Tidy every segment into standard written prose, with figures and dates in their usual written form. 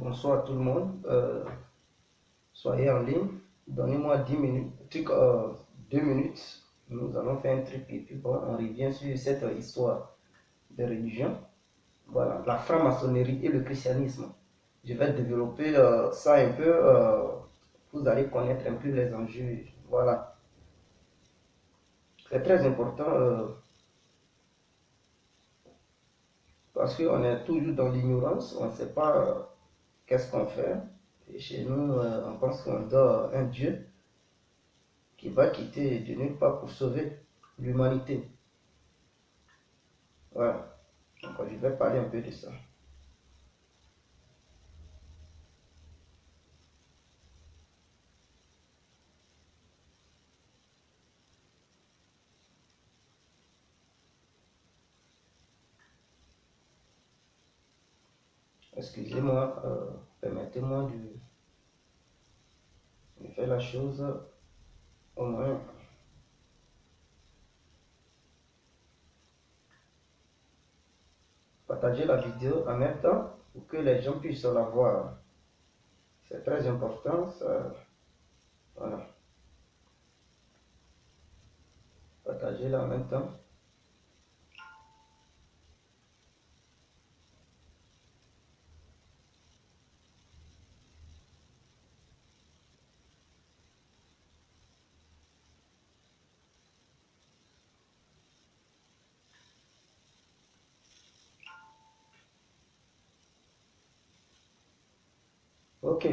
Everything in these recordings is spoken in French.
Bonsoir à tout le monde. Soyez en ligne. Donnez-moi 10 minutes, 2 minutes. Nous allons faire un truc et puis bon, on revient sur cette histoire de religion. Voilà, la franc-maçonnerie et le christianisme. Je vais développer ça un peu. Vous allez connaître un peu les enjeux. Voilà, c'est très important parce qu'on est toujours dans l'ignorance. On ne sait pas qu'est-ce qu'on fait. Et chez nous, on pense qu'on doit un Dieu qui va quitter de nulle part pour sauver l'humanité. Voilà. Donc, je vais parler un peu de ça. Excusez-moi, permettez-moi de faire la chose au moins. Partager la vidéo en même temps pour que les gens puissent la voir. C'est très important. Ça, voilà. Partagez-la en même temps. Ok.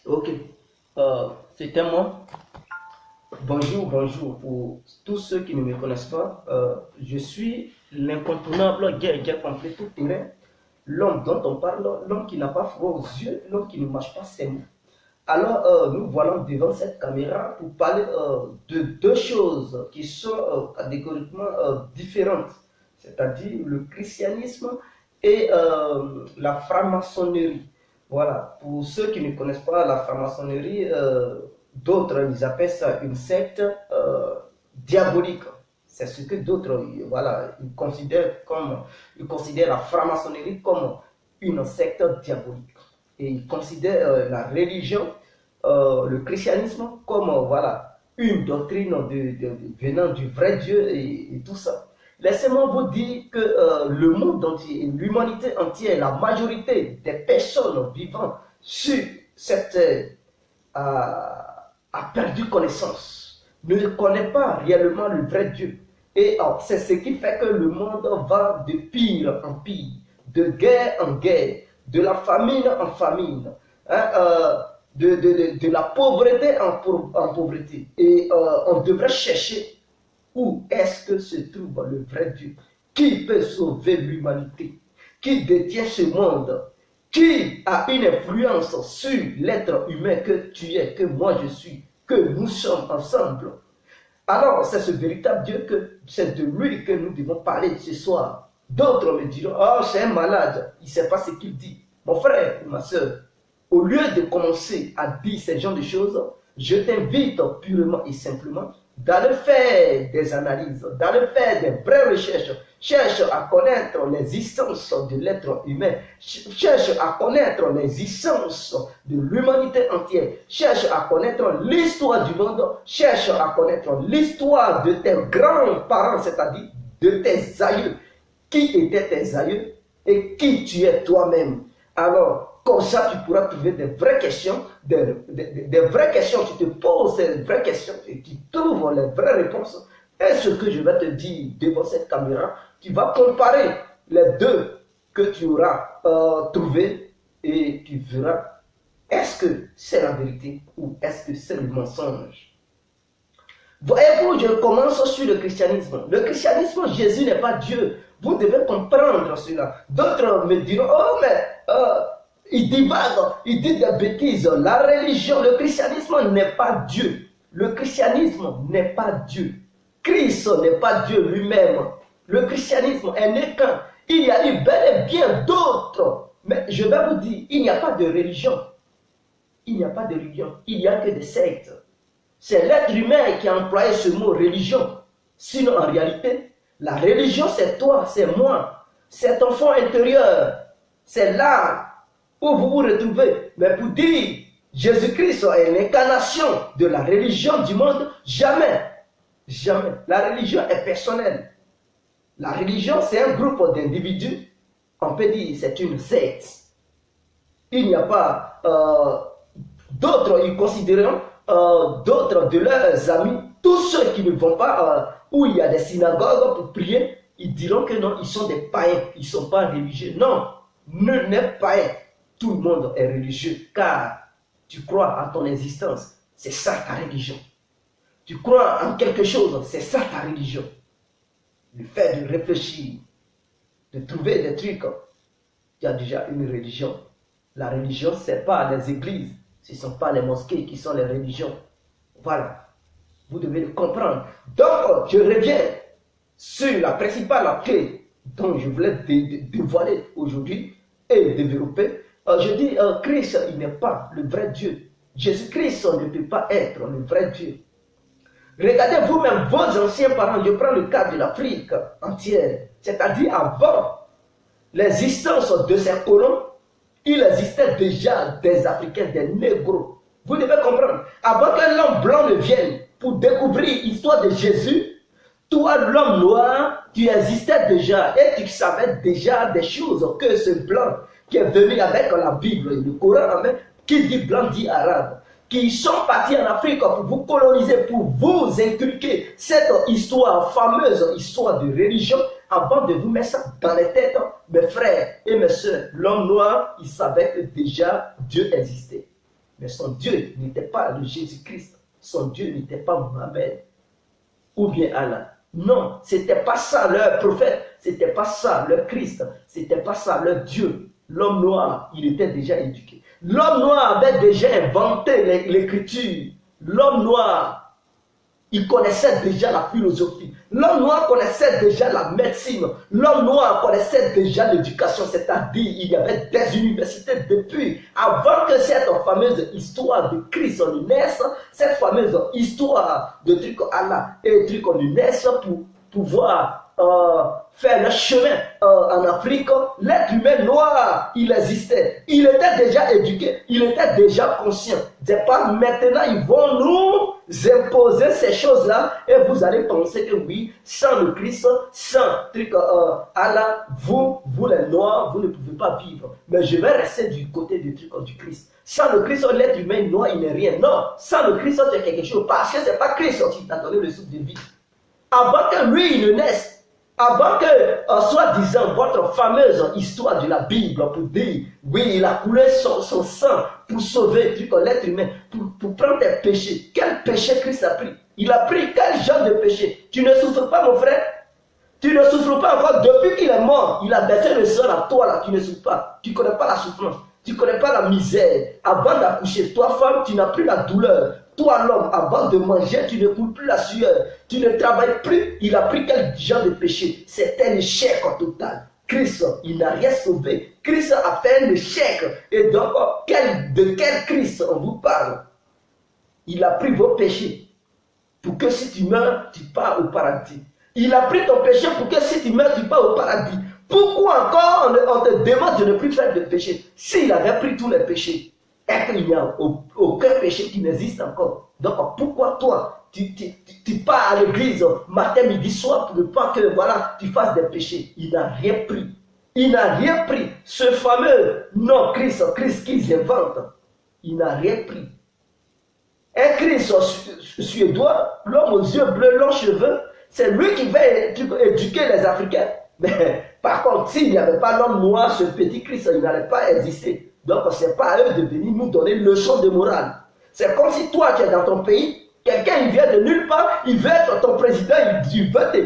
Ok. C'était moi. Bonjour, bonjour pour tous ceux qui ne me connaissent pas. Je suis l'incontournable guerre complet tout terrain, l'homme dont on parle, l'homme qui n'a pas froid aux yeux, l'homme qui ne marche pas ses mots. Alors, nous voilà devant cette caméra pour parler de deux choses qui sont catégoriquement différentes, c'est-à-dire le christianisme et la franc-maçonnerie. Voilà, pour ceux qui ne connaissent pas la franc-maçonnerie, d'autres ils appellent ça une secte diabolique. C'est ce que d'autres, voilà, ils considèrent la franc-maçonnerie comme une secte diabolique. Et ils considèrent la religion, le christianisme, comme voilà, une doctrine venant du vrai Dieu et tout ça. Laissez-moi vous dire que le monde entier, l'humanité entière, la majorité des personnes vivant sur cette terre a perdu connaissance, ne connaît pas réellement le vrai Dieu. Et c'est ce qui fait que le monde va de pire en pire, de guerre en guerre, de la famine en famine, hein, de la pauvreté en pauvreté. Et on devrait chercher où est-ce que se trouve le vrai Dieu, qui peut sauver l'humanité, qui détient ce monde, qui a une influence sur l'être humain que tu es, que moi je suis, que nous sommes ensemble. Alors, c'est ce véritable Dieu c'est de lui que nous devons parler ce soir. D'autres me diront, oh, c'est un malade, il ne sait pas ce qu'il dit. Mon frère ou ma soeur, au lieu de commencer à dire ce genre de choses, je t'invite purement et simplement d'aller faire des analyses, d'aller faire des vraies recherches. Cherche à connaître l'existence de l'être humain. Cherche à connaître l'existence de l'humanité entière. Cherche à connaître l'histoire du monde. Cherche à connaître l'histoire de tes grands-parents, c'est-à-dire de tes aïeux. Qui étaient tes aïeux et qui tu es toi-même. Alors, comme ça, tu pourras trouver des vraies questions, des vraies questions. Tu te poses ces vraies questions et tu trouves les vraies réponses. Et ce que je vais te dire devant cette caméra, tu vas comparer les deux que tu auras trouvés et tu verras Est-ce que c'est la vérité ou est-ce que c'est le mensonge? Voyez-vous, je commence sur le christianisme. Le christianisme, Jésus n'est pas Dieu. Vous devez comprendre cela. D'autres me diront, oh mais il divague, il dit des bêtises. La religion, le christianisme n'est pas Dieu. Le christianisme n'est pas Dieu. Christ n'est pas Dieu lui-même. Le christianisme est né qu'un. Il y a eu bel et bien d'autres. Mais je vais vous dire, il n'y a pas de religion. Il n'y a pas de religion. Il n'y a que des sectes. C'est l'être humain qui a employé ce mot religion. Sinon, en réalité, la religion, c'est toi, c'est moi. C'est ton fond intérieur. C'est là où vous vous retrouvez. Mais pour dire Jésus-Christ est l'incarnation de la religion du monde, jamais. Jamais. La religion est personnelle. La religion, c'est un groupe d'individus. On peut dire c'est une secte. Il n'y a pas d'autres, ils considèrent d'autres de leurs amis, tous ceux qui ne vont pas où il y a des synagogues pour prier, ils diront que non, ils sont des païens, ils ne sont pas religieux. Non, nul n'est païen. Tout le monde est religieux car tu crois en ton existence. C'est ça ta religion. Tu crois en quelque chose, c'est ça ta religion. Le fait de réfléchir, de trouver des trucs, tu as déjà une religion. La religion, ce n'est pas les églises, ce ne sont pas les mosquées qui sont les religions. Voilà, vous devez le comprendre. Donc, je reviens sur la principale clé dont je voulais dévoiler aujourd'hui et développer. Je dis, Christ, il n'est pas le vrai Dieu. Jésus-Christ ne peut pas être le vrai Dieu. Regardez vous-même vos anciens parents, je prends le cas de l'Afrique entière, c'est-à-dire avant l'existence de ces colons, il existait déjà des Africains, des négros. Vous devez comprendre, avant qu'un homme blanc ne vienne pour découvrir l'histoire de Jésus, toi l'homme noir, tu existais déjà et tu savais déjà des choses que ce blanc qui est venu avec la Bible et le Coran, qui dit blanc dit arabe, qui sont partis en Afrique pour vous coloniser, pour vous inculquer cette histoire, fameuse histoire de religion, avant de vous mettre ça dans les têtes, mes frères et mes soeurs. L'homme noir, il savait que déjà Dieu existait. Mais son Dieu n'était pas le Jésus-Christ. Son Dieu n'était pas Mohamed ou bien Allah. Non, c'était pas ça leur prophète, c'était pas ça leur Christ, c'était pas ça leur Dieu. L'homme noir, il était déjà éduqué. L'homme noir avait déjà inventé l'écriture. L'homme noir, il connaissait déjà la philosophie. L'homme noir connaissait déjà la médecine. L'homme noir connaissait déjà l'éducation, c'est-à-dire il y avait des universités depuis. Avant que cette fameuse histoire de Christ ne naisse, cette fameuse histoire de truc Allah et truc ne naisse pour pouvoir faire le chemin en Afrique, l'être humain noir, il existait. Il était déjà éduqué, il était déjà conscient. C'est pas maintenant, ils vont nous imposer ces choses-là et vous allez penser que oui, sans le Christ, sans truc Allah, vous les noirs, vous ne pouvez pas vivre. Mais je vais rester du côté du truc du Christ. Sans le Christ, l'être humain noir, il n'est rien. Non, sans le Christ, tu es quelque chose. Parce que c'est pas Christ qui t'a donné le souffle de vie. Avant que lui, il ne naisse, avant que, soi-disant, votre fameuse histoire de la Bible pour dire, oui, il a coulé son sang pour sauver l'être humain, pour prendre tes péchés. Quel péché Christ a pris? Il a pris quel genre de péché? Tu ne souffres pas, mon frère? Tu ne souffres pas encore depuis qu'il est mort. Il a versé le sang à toi, là, tu ne souffres pas. Tu ne connais pas la souffrance. Tu ne connais pas la misère. Avant d'accoucher, toi, femme, tu n'as plus la douleur. Toi, l'homme, avant de manger, tu ne coules plus la sueur. Tu ne travailles plus. Il a pris quel genre de péché? C'est un échec en total. Christ, il n'a rien sauvé. Christ a fait un échec. Et donc, de quel Christ on vous parle? Il a pris vos péchés pour que si tu meurs, tu pars au paradis. Il a pris ton péché pour que si tu meurs, tu pars au paradis. Pourquoi encore on te demande de ne plus faire de péché? S'il avait pris tous les péchés, et qu'il n'y a aucun péché qui n'existe encore. Donc pourquoi toi, tu pars à l'église matin, midi, soir pour ne pas que voilà, tu fasses des péchés? Il n'a rien pris. Il n'a rien pris. Ce fameux non Christ qu'ils inventent, il n'a rien pris. Un Christ suédois, l'homme aux yeux bleus, longs cheveux, c'est lui qui va éduquer les Africains. Mais par contre, s'il n'y avait pas l'homme noir, ce petit Christ, il n'allait pas exister. Donc, ce n'est pas à eux de venir nous donner une leçon de morale. C'est comme si toi, tu es dans ton pays, quelqu'un il vient de nulle part, il veut être ton président, il veut te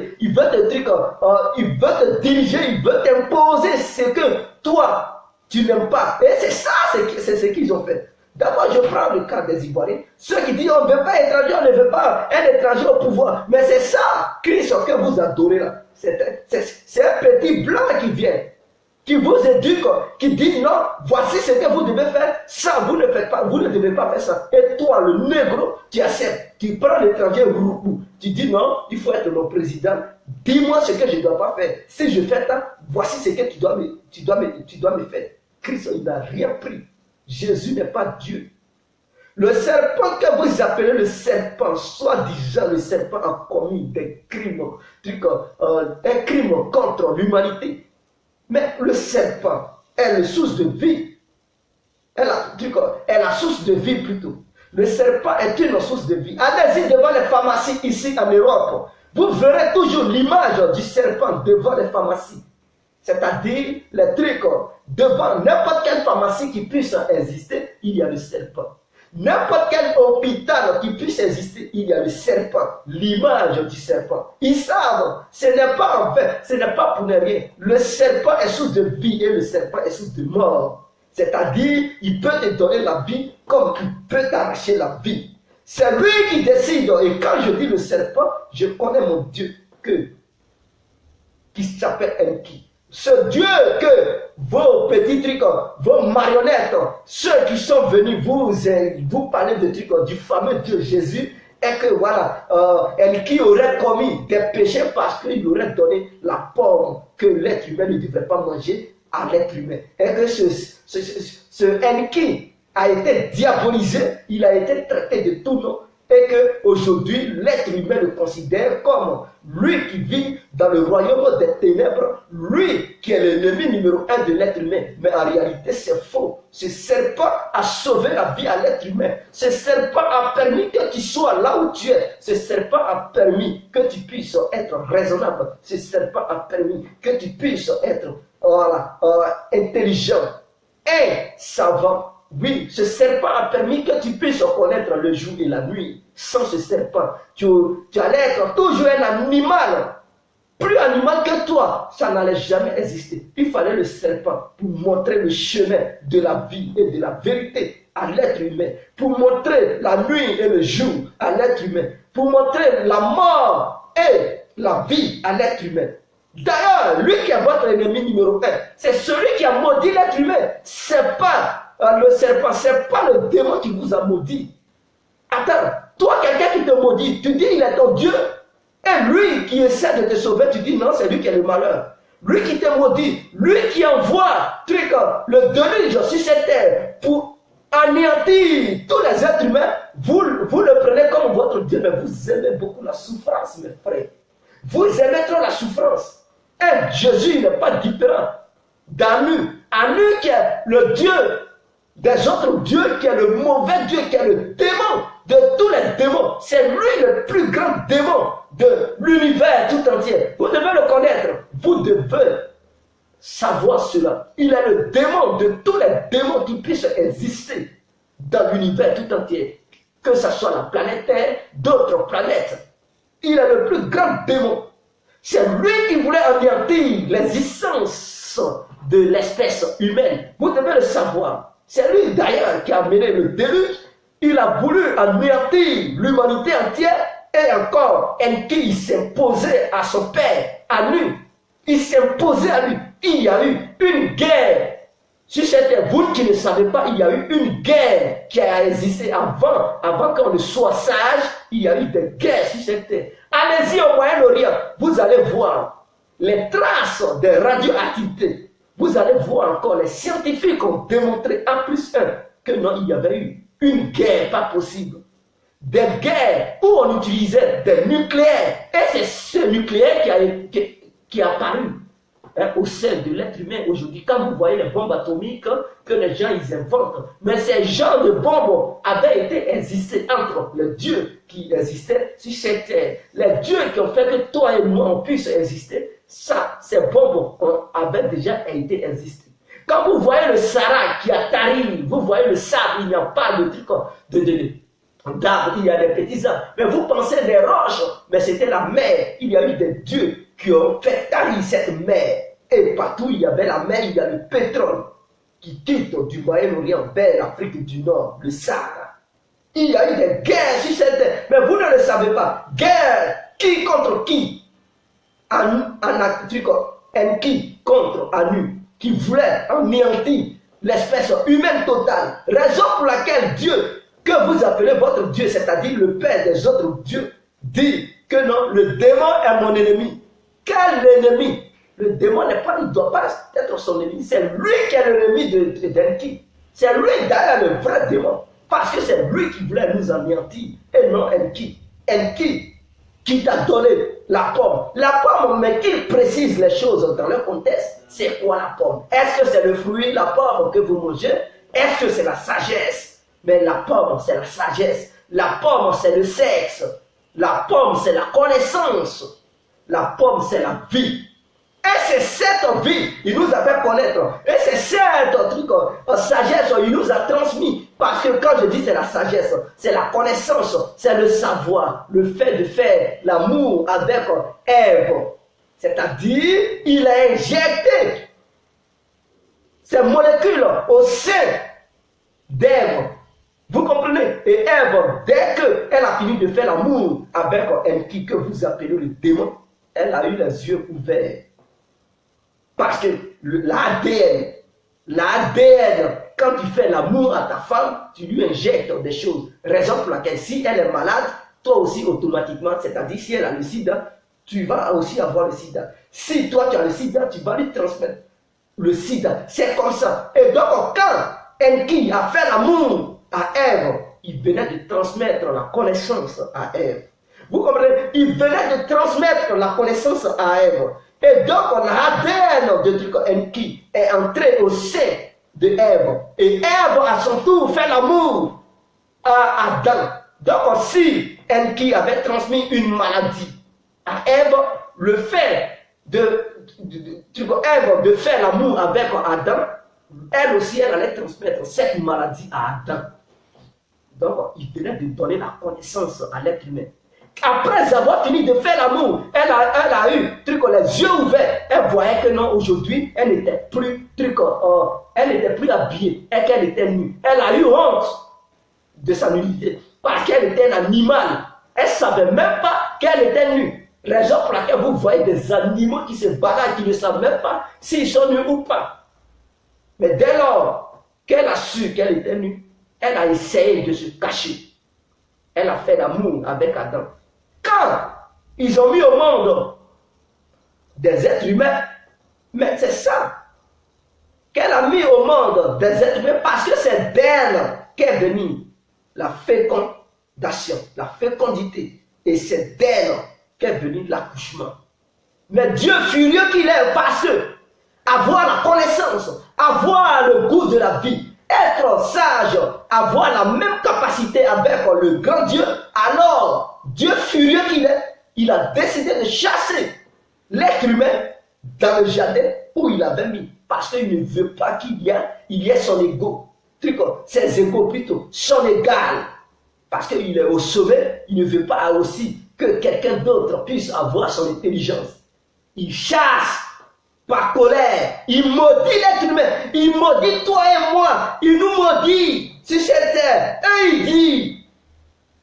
diriger, il veut t'imposer ce que toi, tu n'aimes pas. Et c'est ça, c'est ce qu'ils ont fait. D'abord, je prends le cas des Ivoiriens. Ceux qui disent on ne veut pas étranger, on ne veut pas un étranger au pouvoir. Mais c'est ça, Christ, que vous adorez là. C'est un petit blanc qui vient, qui vous éduque, qui dit non, voici ce que vous devez faire, ça vous ne faites pas, vous ne devez pas faire ça. Et toi, le négro, tu acceptes, tu prends l'étranger, tu dis non, il faut être mon président, dis-moi ce que je ne dois pas faire. Si je fais ça, voici ce que tu dois me faire. Christ, il n'a rien pris. Jésus n'est pas Dieu. Le serpent que vous appelez le serpent, soi-disant le serpent a commis des crimes, un crime contre l'humanité. Mais le serpent est la source de vie. Est la source de vie plutôt. Le serpent est une source de vie. Allez-y devant les pharmacies ici en Europe. Vous verrez toujours l'image du serpent devant les pharmacies. C'est-à-dire les trucs devant n'importe quelle pharmacie qui puisse exister, il y a le serpent. N'importe quel hôpital qui puisse exister, il y a le serpent, l'image du serpent. Ils savent, ce n'est pas en fait, ce n'est pas pour ne rien. Le serpent est source de vie et le serpent est source de mort. C'est-à-dire, il peut te donner la vie comme il peut t'arracher la vie. C'est lui qui décide. Et quand je dis le serpent, je connais mon Dieu qui s'appelle Enki. Ce Dieu que vos petits trucs, vos marionnettes, ceux qui sont venus vous parler de trucs, du fameux Dieu Jésus, et que voilà, qui aurait commis des péchés parce qu'il aurait donné la pomme que l'être humain ne devrait pas manger à l'être humain. Et que ce Enki a été diabolisé, il a été traité de tout nom. Et qu'aujourd'hui, l'être humain le considère comme lui qui vit dans le royaume des ténèbres, lui qui est l'ennemi numéro 1 de l'être humain. Mais en réalité, c'est faux. Ce serpent a sauvé la vie à l'être humain. Ce serpent a permis que tu sois là où tu es. Ce serpent a permis que tu puisses être raisonnable. Ce serpent a permis que tu puisses être intelligent et savant. Oui, ce serpent a permis que tu puisses connaître le jour et la nuit. Sans ce serpent, tu allais être toujours un animal. Plus animal que toi, ça n'allait jamais exister. Il fallait le serpent pour montrer le chemin de la vie et de la vérité à l'être humain. Pour montrer la nuit et le jour à l'être humain. Pour montrer la mort et la vie à l'être humain. D'ailleurs, lui qui est votre ennemi numéro 1, c'est celui qui a maudit l'être humain. C'est pas le serpent, c'est pas le démon qui vous a maudit. Attends, toi, quelqu'un qui te maudit, tu dis il est ton Dieu. Et lui qui essaie de te sauver, tu dis non, c'est lui qui a le malheur. Lui qui te maudit, lui qui envoie le déluge sur cette terre pour anéantir tous les êtres humains, vous le prenez comme votre Dieu, mais vous aimez beaucoup la souffrance, mes frères. Vous aimez trop la souffrance. Et Jésus n'est pas différent d'Anu. Anu qui est le Dieu des autres dieux, qui est le mauvais Dieu, qui est le démon de tous les démons. C'est lui le plus grand démon de l'univers tout entier. Vous devez le connaître. Vous devez savoir cela. Il est le démon de tous les démons qui puissent exister dans l'univers tout entier. Que ce soit la planète Terre, d'autres planètes. Il est le plus grand démon. C'est lui qui voulait anéantir l'existence de l'espèce humaine. Vous devez le savoir. C'est lui d'ailleurs qui a mené le déluge. Il a voulu anéantir l'humanité entière. Et encore, Enki s'imposait à son père, à lui. Il s'imposait à lui. Il y a eu une guerre. Si c'était vous qui ne savez pas, il y a eu une guerre qui a existé avant qu'on ne soit sage. Il y a eu des guerres sur cette terre. Allez-y au Moyen-Orient, vous allez voir les traces de radioactivité. Vous allez voir encore, les scientifiques ont démontré A+1 que non, il y avait eu une guerre pas possible. Des guerres où on utilisait des nucléaires. Et c'est ce nucléaire qui est apparu au sein de l'être humain aujourd'hui. Quand vous voyez les bombes atomiques que les gens ils inventent, mais ces genres de bombes avaient été existés entre les dieux qui existaient sur cette terre. Les dieux qui ont fait que toi et moi on puisse exister, ça, ces bombes avaient déjà été existées. Quand vous voyez le Sahara qui a tari, vous voyez le sable, il n'y a pas de truc d'arbres, il y a des petits arbres. Mais vous pensez des roches, mais c'était la mer. Il y a eu des dieux qui ont fait tarir cette mer. Et partout il y avait la mer, il y a le pétrole qui quitte du Moyen-Orient vers l'Afrique du Nord, le Sahara. Il y a eu des guerres sur cette terre, mais vous ne le savez pas. Guerre, qui contre qui? Enki contre Anu, qui voulait anéantir l'espèce humaine totale. Raison pour laquelle Dieu, que vous appelez votre Dieu, c'est-à-dire le Père des autres dieux, dit que non, le démon est mon ennemi. Quel ennemi? Le démon il ne doit pas être son ennemi. C'est lui qui est l'ennemi d'Enki. C'est lui d'ailleurs le vrai démon. Parce que c'est lui qui voulait nous anéantir et non Enki. Enki qui t'a donné la pomme. La pomme, mais qu'il précise les choses dans le contexte. C'est quoi la pomme? Est-ce que c'est le fruit, la pomme que vous mangez? Est-ce que c'est la sagesse? Mais la pomme, c'est la sagesse. La pomme, c'est le sexe. La pomme, c'est la connaissance. La pomme, c'est la vie. Et c'est cette vie, il nous a fait connaître. Et c'est cette sagesse, il nous a transmis. Parce que quand je dis c'est la sagesse, c'est la connaissance, c'est le savoir, le fait de faire l'amour avec Ève. C'est-à-dire, il a injecté ces molécules au sein d'Ève. Vous comprenez? Et Ève, dès qu'elle a fini de faire l'amour avec Enki, que vous appelez le démon, elle a eu les yeux ouverts. Parce que l'ADN, quand tu fais l'amour à ta femme, tu lui injectes des choses. Raison pour laquelle, si elle est malade, toi aussi automatiquement, c'est-à-dire si elle a le sida, tu vas aussi avoir le sida. Si toi tu as le sida, tu vas lui transmettre le sida. C'est comme ça. Et donc, quand Enki a fait l'amour à Ève, il venait de transmettre la connaissance à Ève. Vous comprenez? Il venait de transmettre la connaissance à Ève. Et donc, l'ADN de Enki est entré au sein de Ève. Et Ève, à son tour, fait l'amour à Adam. Donc, si Enki avait transmis une maladie à Ève, le fait Ève de faire l'amour avec Adam, elle aussi, elle allait transmettre cette maladie à Adam. Donc, il venait de donner la connaissance à l'être humain. Après avoir fini de faire l'amour, elle a eu les yeux ouverts. Elle voyait que non, aujourd'hui, elle n'était plus habillée et qu'elle était nue. Elle a eu honte de sa nudité parce qu'elle était un animal. Elle ne savait même pas qu'elle était nue. Raison pour laquelle vous voyez des animaux qui se baladent, qui ne savent même pas s'ils sont nus ou pas. Mais dès lors qu'elle a su qu'elle était nue, elle a essayé de se cacher. Elle a fait l'amour avec Adam. Quand ils ont mis au monde des êtres humains, mais c'est ça qu'elle a mis au monde des êtres humains parce que c'est d'elle qu'est venue la fécondation, la fécondité. Et c'est d'elle qu'est venu l'accouchement. Mais Dieu furieux qu'il est parce que avoir la connaissance, avoir le goût de la vie, être sage, avoir la même capacité avec le grand Dieu, alors Dieu furieux qu'il est, il a décidé de chasser l'être humain dans le jardin où il avait mis. Parce qu'il ne veut pas qu'il y ait son ego. Ses égos plutôt, son égal. Parce qu'il est au sommet, il ne veut pas aussi que quelqu'un d'autre puisse avoir son intelligence. Il chasse par colère, il maudit l'être humain, il maudit toi et moi, il nous maudit sur cette terre. Et il dit,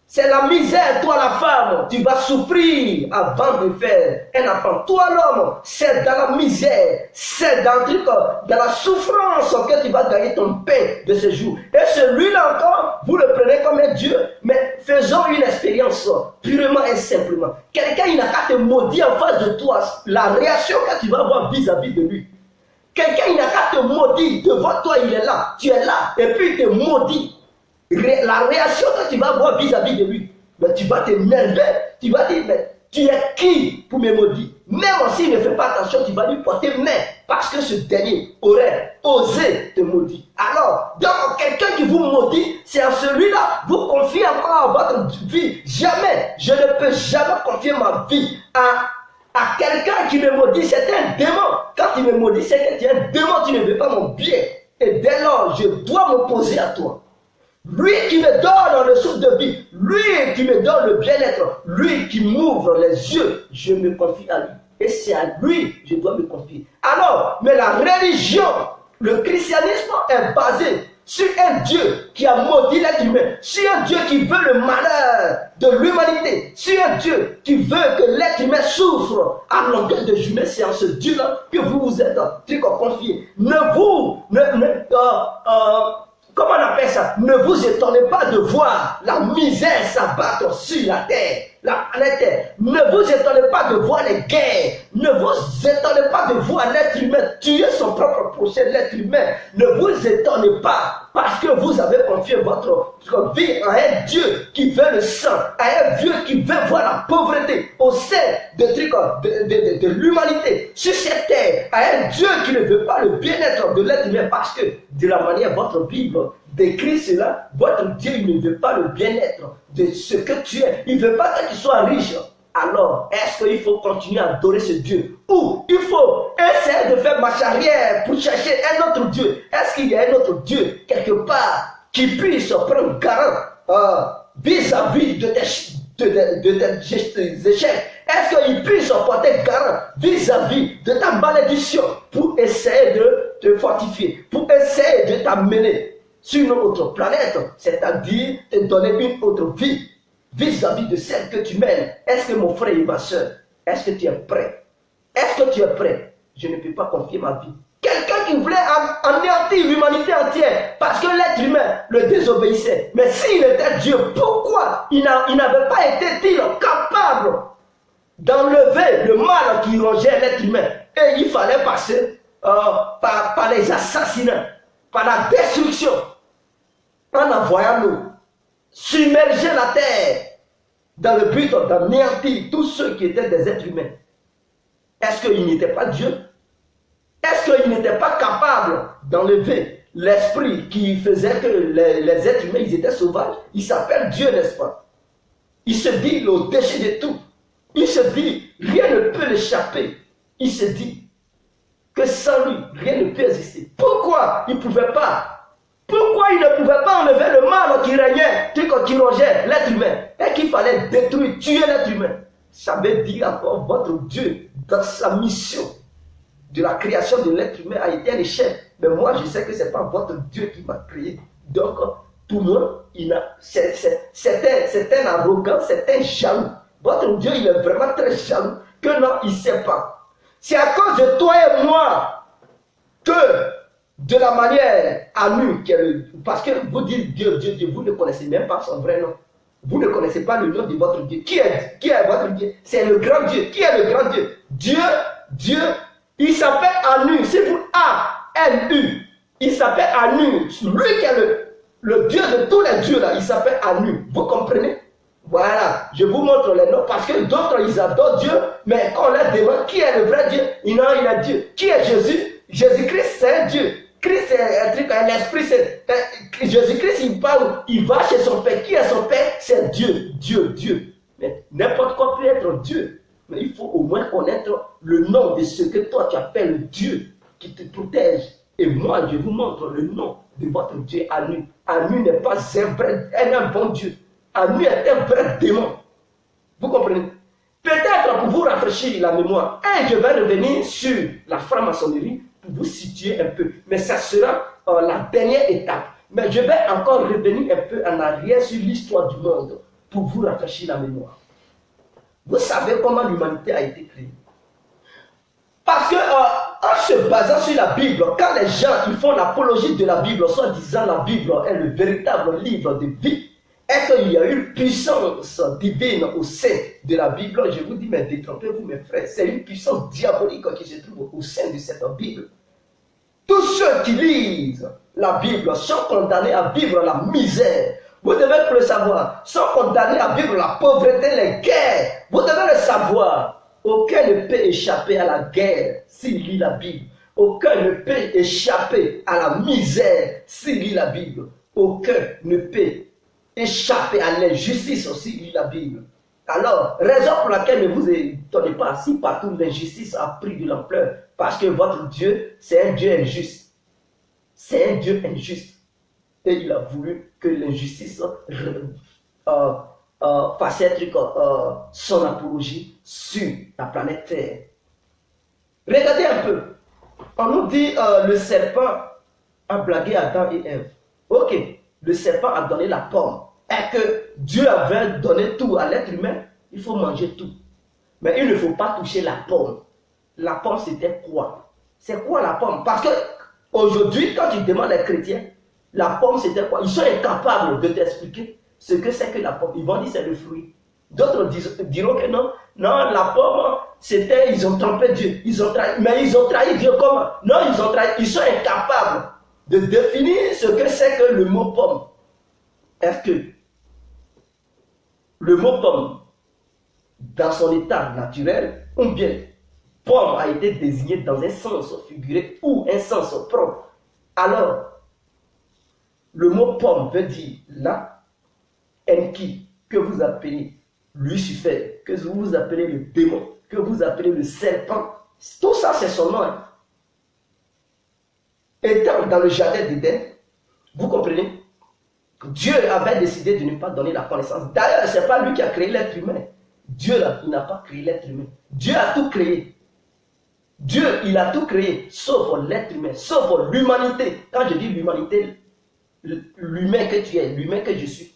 c'est la misère, toi la femme, tu vas souffrir avant de faire un enfant. Toi l'homme, c'est dans la misère, c'est dans la souffrance que tu vas gagner ton pain de ce jour. Et celui-là encore, vous le prenez comme un Dieu, mais faisons une expérience purement et simplement. Quelqu'un, il n'a qu'à te maudire en face de toi, la réaction que tu vas avoir vis-à-vis de lui. Quelqu'un, il n'a qu'à te maudire, devant toi, il est là, tu es là, et puis il te maudit. La réaction que tu vas avoir vis-à-vis de lui, mais tu vas t'énerver, tu vas dire, mais tu es qui pour me maudire? Même s'il ne fait pas attention, tu vas lui porter main, parce que ce dernier aurait osé te maudire. Alors, donc quelqu'un qui vous maudit, c'est à celui-là, vous confiez encore à votre vie. Jamais, je ne peux jamais confier ma vie À quelqu'un qui me maudit, c'est un démon. Quand il me maudit, c'est que tu es un démon, tu ne veux pas mon bien. Et dès lors, je dois m'opposer à toi. Lui qui me donne le souffle de vie, lui qui me donne le bien-être, lui qui m'ouvre les yeux, je me confie à lui. Et c'est à lui que je dois me confier. Alors, mais la religion, le christianisme est basé sur un Dieu qui a maudit l'être humain, sur un Dieu qui veut le malheur de l'humanité, sur un Dieu qui veut que l'être humain souffre à longueur de journée. C'est en ce Dieu-là que vous vous êtes confié. Comment on appelle ça? Ne vous étonnez pas de voir la misère s'abattre sur la terre, la planète Terre. Ne vous étonnez pas de voir les guerres. Ne vous étonnez pas de voir l'être humain tuer son propre prochain, l'être humain. Ne vous étonnez pas parce que vous avez confié votre vie à un Dieu qui veut le sang, à un Dieu qui veut voir la pauvreté au sein de l'humanité sur cette terre, à un Dieu qui ne veut pas le bien-être de l'être humain parce que de la manière votre Bible décrit cela, votre Dieu il ne veut pas le bien-être de ce que tu es. Il ne veut pas que tu sois riche. Alors, est-ce qu'il faut continuer à adorer ce Dieu? Ou il faut essayer de faire marche arrière pour chercher un autre Dieu? Est-ce qu'il y a un autre Dieu quelque part qui puisse prendre garant vis-à-vis de tes échecs? Est-ce qu'il puisse porter garant vis-à-vis de ta malédiction pour essayer de te fortifier, pour essayer de t'amener sur une autre planète, c'est-à-dire te donner une autre vie vis-à-vis de celle que tu mènes? Est-ce que mon frère et ma soeur, est-ce que tu es prêt? Est-ce que tu es prêt? Je ne peux pas confier ma vie. Quelqu'un qui voulait anéantir l'humanité entière parce que l'être humain le désobéissait. Mais s'il était Dieu, pourquoi il n'avait pas été-il capable d'enlever le mal qui rongeait l'être humain? Et il fallait passer par les assassinats, par la destruction, en envoyant l'eau, submerger la terre dans le but d'anéantir tous ceux qui étaient des êtres humains. Est-ce qu'il n'était pas Dieu? Est-ce qu'il n'était pas capable d'enlever l'esprit qui faisait que les êtres humains ils étaient sauvages? Il s'appelle Dieu, n'est-ce pas? Il se dit au-dessus de tout. Il se dit, rien ne peut l'échapper. Il se dit que sans lui, rien ne peut exister. Pourquoi il ne pouvait pas? Pourquoi il ne pouvait pas enlever le mal qui régnait, qui rongeait l'être humain, et qu'il fallait détruire, tuer l'être humain? Ça veut dire encore votre Dieu, dans sa mission de la création de l'être humain, a été un échec. Mais moi, je sais que ce n'est pas votre Dieu qui m'a créé. Donc, pour moi, c'est un arrogant, c'est un jaloux. Votre Dieu, il est vraiment très jaloux, que non, il ne sait pas. C'est à cause de toi et moi que de la manière à nous, parce que vous dites Dieu, Dieu, Dieu, vous ne connaissez même pas son vrai nom. Vous ne connaissez pas le nom de votre Dieu. Qui est votre Dieu? C'est le grand Dieu. Qui est le grand Dieu? Dieu, il s'appelle Anu. C'est vous A-N-U. Il s'appelle Anu. Lui qui est le Dieu de tous les dieux là, il s'appelle Anu. Vous comprenez? Voilà, je vous montre les noms parce que d'autres ils adorent Dieu, mais quand on leur demande qui est le vrai Dieu, il a Dieu. Qui est Jésus? Jésus-Christ, c'est un Dieu. Christ est un truc, l'esprit, c'est. Jésus-Christ, il parle, il va chez son Père. Qui est son Père? C'est Dieu, Dieu, Dieu. Mais n'importe quoi peut être Dieu. Mais il faut au moins connaître le nom de ce que toi tu appelles Dieu qui te protège. Et moi, je vous montre le nom de votre Dieu, Anu. Anu n'est pas un bon Dieu. Anu est un vrai démon. Vous comprenez? Peut-être pour vous rafraîchir la mémoire. Et je vais revenir sur la franc-maçonnerie pour vous situer un peu. Mais ça sera la dernière étape. Mais je vais encore revenir un peu en arrière sur l'histoire du monde pour vous rafraîchir la mémoire. Vous savez comment l'humanité a été créée? Parce que en se basant sur la Bible, quand les gens ils font l'apologie de la Bible, soit disant la Bible est le véritable livre de vie, et qu'il y a une puissance divine au sein de la Bible, je vous dis, mais détrompez-vous mes frères, c'est une puissance diabolique qui se trouve au sein de cette Bible. Tous ceux qui lisent la Bible sont condamnés à vivre la misère. Vous devez le savoir, sont condamnés à vivre la pauvreté, les guerres. Vous devez le savoir. Aucun ne peut échapper à la guerre s'il lit la Bible. Aucun ne peut échapper à la misère s'il lit la Bible. Aucun ne peut échapper à l'injustice s'il lit la Bible. Alors, raison pour laquelle ne vous étonnez pas si partout l'injustice a pris de l'ampleur, parce que votre Dieu, c'est un Dieu injuste. C'est un Dieu injuste. Et il a voulu que l'injustice fasse son apologie sur la planète Terre. Regardez un peu. On nous dit le serpent a blagué Adam et Ève. Ok, le serpent a donné la pomme. Et que Dieu avait donné tout à l'être humain, il faut manger tout. Mais il ne faut pas toucher la pomme. La pomme, c'était quoi? C'est quoi la pomme? Parce que aujourd'hui, quand tu demandes les chrétiens, la pomme, c'était quoi? Ils sont incapables de t'expliquer ce que c'est que la pomme. Ils vont dire c'est le fruit. D'autres diront que non, non, la pomme, c'était, ils ont trompé Dieu. Ils ont trahi, mais ils ont trahi Dieu comment? Non, ils ont trahi. Ils sont incapables de définir ce que c'est que le mot pomme. Est-ce que le mot pomme, dans son état naturel, ou bien pomme a été désigné dans un sens figuré ou un sens propre, alors le mot pomme veut dire là, Enki, que vous appelez Lucifer, que vous appelez le démon, que vous appelez le serpent, tout ça c'est son nom. Hein. Étant dans le jardin d'Éden, vous comprenez, Dieu avait décidé de ne pas donner la connaissance. D'ailleurs, ce n'est pas lui qui a créé l'être humain. Dieu, là, il n'a pas créé l'être humain. Dieu a tout créé. Dieu, il a tout créé, sauf l'être humain, sauf l'humanité. Quand je dis l'humanité, l'humain que tu es, l'humain que je suis.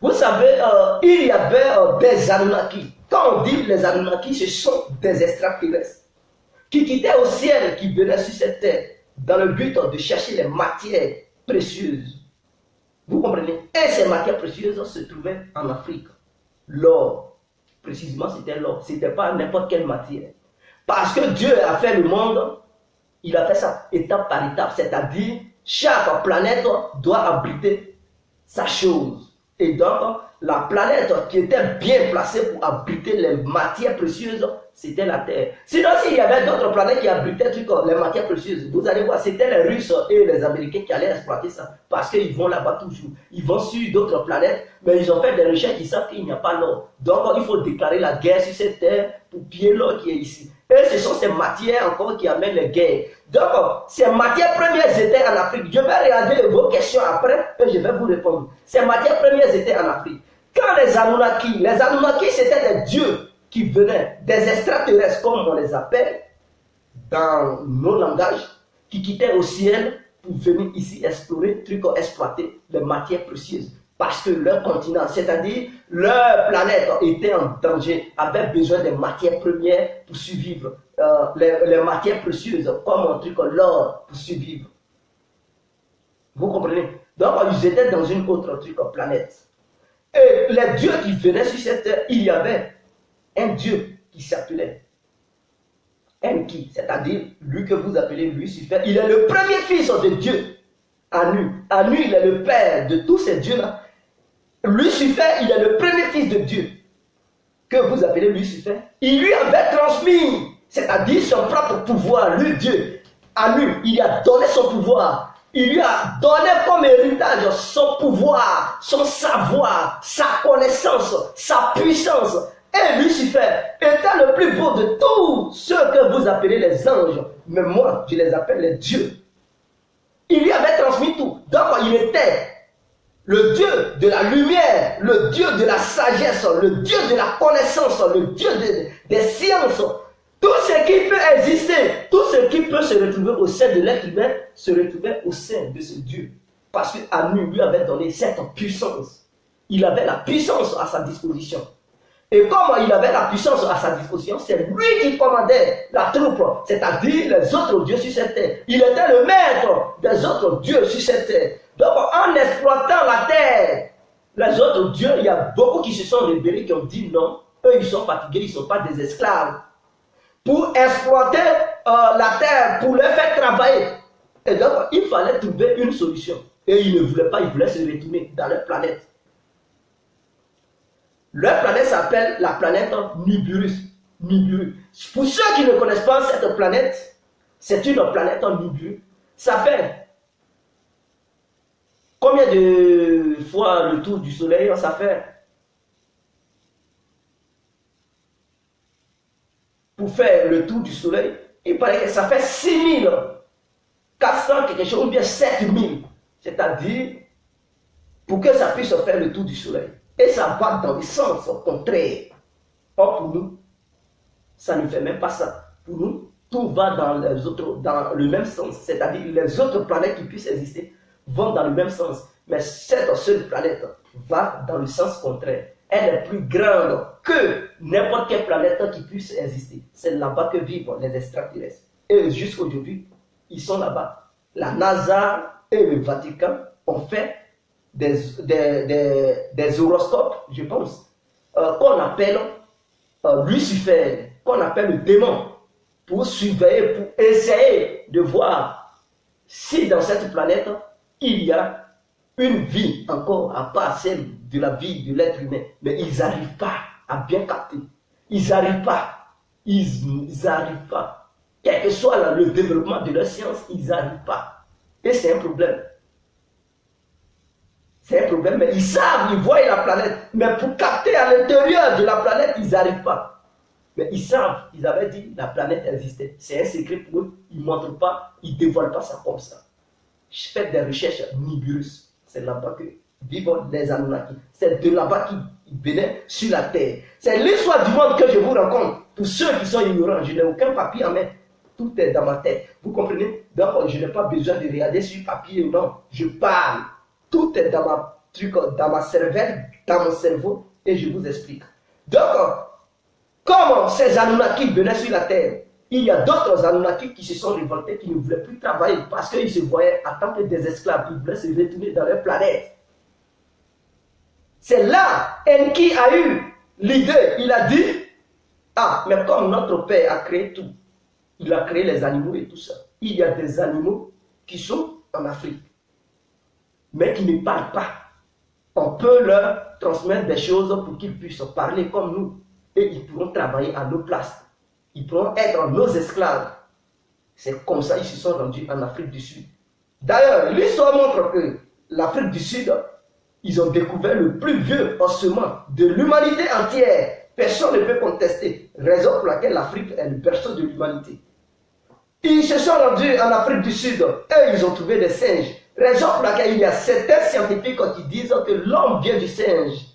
Vous savez, il y avait des Anunnaki. Quand on dit les Anunnaki, ce sont des extraterrestres qui quittaient au ciel, qui venaient sur cette terre, dans le but de chercher les matières précieuses. Vous comprenez? Et ces matières précieuses se trouvaient en Afrique. L'or, précisément, c'était l'or. Ce n'était pas n'importe quelle matière. Parce que Dieu a fait le monde, il a fait ça étape par étape. C'est-à-dire, chaque planète doit abriter sa chose. Et donc, la planète qui était bien placée pour abriter les matières précieuses, c'était la Terre. Sinon, s'il y avait d'autres planètes qui abritaient les matières précieuses, vous allez voir, c'était les Russes et les Américains qui allaient exploiter ça. Parce qu'ils vont là-bas toujours. Ils vont sur d'autres planètes, mais ils ont fait des recherches qui savent qu'il n'y a pas l'or. Donc, il faut déclarer la guerre sur cette Terre pour piller l'or qui est ici. Et ce sont ces matières encore qui amènent les guerres. Donc, ces matières premières étaient en Afrique. Je vais regarder vos questions après et je vais vous répondre. Ces matières premières étaient en Afrique. Quand les Anunnaki c'était des dieux qui venaient, des extraterrestres comme on les appelle, dans nos langages, qui quittaient au ciel pour venir ici explorer, exploiter les matières précieuses. Parce que leur continent, c'est-à-dire leur planète était en danger, avait besoin des matières premières pour survivre, les matières précieuses comme un truc l'or pour survivre. Vous comprenez? Donc ils étaient dans une autre planète. Et les dieux qui venaient sur cette terre, il y avait un dieu qui s'appelait Enki, c'est-à-dire lui que vous appelez Lucifer. Il est le premier fils de Dieu. Anu, il est le père de tous ces dieux-là. Lucifer, il est le premier fils de Dieu, que vous appelez Lucifer. Il lui avait transmis, c'est-à-dire son propre pouvoir, lui Dieu. Anu, il lui a donné son pouvoir. Il lui a donné comme héritage son pouvoir, son savoir, sa connaissance, sa puissance. Et Lucifer était le plus beau de tous ceux que vous appelez les anges. Mais moi, je les appelle les dieux. Il lui avait transmis tout. Donc, il était le Dieu de la lumière, le Dieu de la sagesse, le Dieu de la connaissance, le Dieu des sciences. Tout ce qui peut exister, tout ce qui peut se retrouver au sein de l'être humain, se retrouvait au sein de ce Dieu. Parce qu'Anu lui avait donné cette puissance. Il avait la puissance à sa disposition. Et comme il avait la puissance à sa disposition, c'est lui qui commandait la troupe, c'est-à-dire les autres dieux sur cette terre. Il était le maître des autres dieux sur cette terre. Donc en exploitant la terre, les autres dieux, il y a beaucoup qui se sont rebellés, qui ont dit non, eux ils sont fatigués, ils ne sont pas des esclaves. Pour exploiter la terre, pour les faire travailler. Et donc il fallait trouver une solution. Et ils ne voulaient pas, ils voulaient se retourner dans leur planète. Leur planète s'appelle la planète Nibiru. Pour ceux qui ne connaissent pas cette planète, c'est une planète Nibiru. Ça fait combien de fois le tour du soleil? Ça fait pour faire le tour du soleil, il paraît que ça fait 6400 quelque chose, ou bien 7000. C'est-à-dire, pour que ça puisse faire le tour du soleil. Et ça va dans le sens contraire. Or, pour nous, ça ne fait même pas ça. Pour nous, tout va dans le même sens. C'est-à-dire, les autres planètes qui puissent exister vont dans le même sens. Mais cette seule planète va dans le sens contraire. Elle est plus grande que n'importe quelle planète qui puisse exister. C'est là-bas que vivent les extraterrestres. Et jusqu'aujourd'hui, ils sont là-bas. La NASA et le Vatican ont fait des horoscopes, je pense, qu'on appelle Lucifer, qu'on appelle le démon, pour surveiller, pour essayer de voir si dans cette planète, il y a une vie encore à part celle de la vie de l'être humain. Mais ils n'arrivent pas à bien capter. Ils n'arrivent pas. Ils n'arrivent pas. Quel que soit le développement de leur science, ils n'arrivent pas. Et c'est un problème. C'est un problème, mais ils savent, ils voient la planète. Mais pour capter à l'intérieur de la planète, ils n'arrivent pas. Mais ils savent, ils avaient dit la planète existait. C'est un secret pour eux. Ils ne montrent pas, ils ne dévoilent pas ça comme ça. Je fais des recherches nébuleuses. C'est là-bas que vivent les Anunnaki. C'est de là-bas qu'ils venaient sur la terre. C'est l'histoire du monde que je vous raconte. Pour ceux qui sont ignorants, je n'ai aucun papier à mettre. Tout est dans ma tête. Vous comprenez? Donc, je n'ai pas besoin de regarder sur papier. Non, je parle. Tout est dans ma cervelle, dans mon cerveau, et je vous explique. Donc, comment ces Anunnaki venaient sur la terre, il y a d'autres Anunnaki qui se sont révoltés, qui ne voulaient plus travailler parce qu'ils se voyaient en tant que des esclaves. Ils voulaient se retourner dans leur planète. C'est là Enki a eu l'idée. Il a dit, ah, mais comme notre Père a créé tout, il a créé les animaux et tout ça. Il y a des animaux qui sont en Afrique, mais qui ne parlent pas. On peut leur transmettre des choses pour qu'ils puissent parler comme nous. Et ils pourront travailler à nos places. Ils pourront être nos esclaves. C'est comme ça qu'ils se sont rendus en Afrique du Sud. D'ailleurs, l'histoire montre que l'Afrique du Sud, ils ont découvert le plus vieux ossement de l'humanité entière. Personne ne peut contester. Raison pour laquelle l'Afrique est le berceau de l'humanité. Ils se sont rendus en Afrique du Sud et ils ont trouvé des singes. Raison pour laquelle il y a certains scientifiques qui disent que l'homme vient du singe.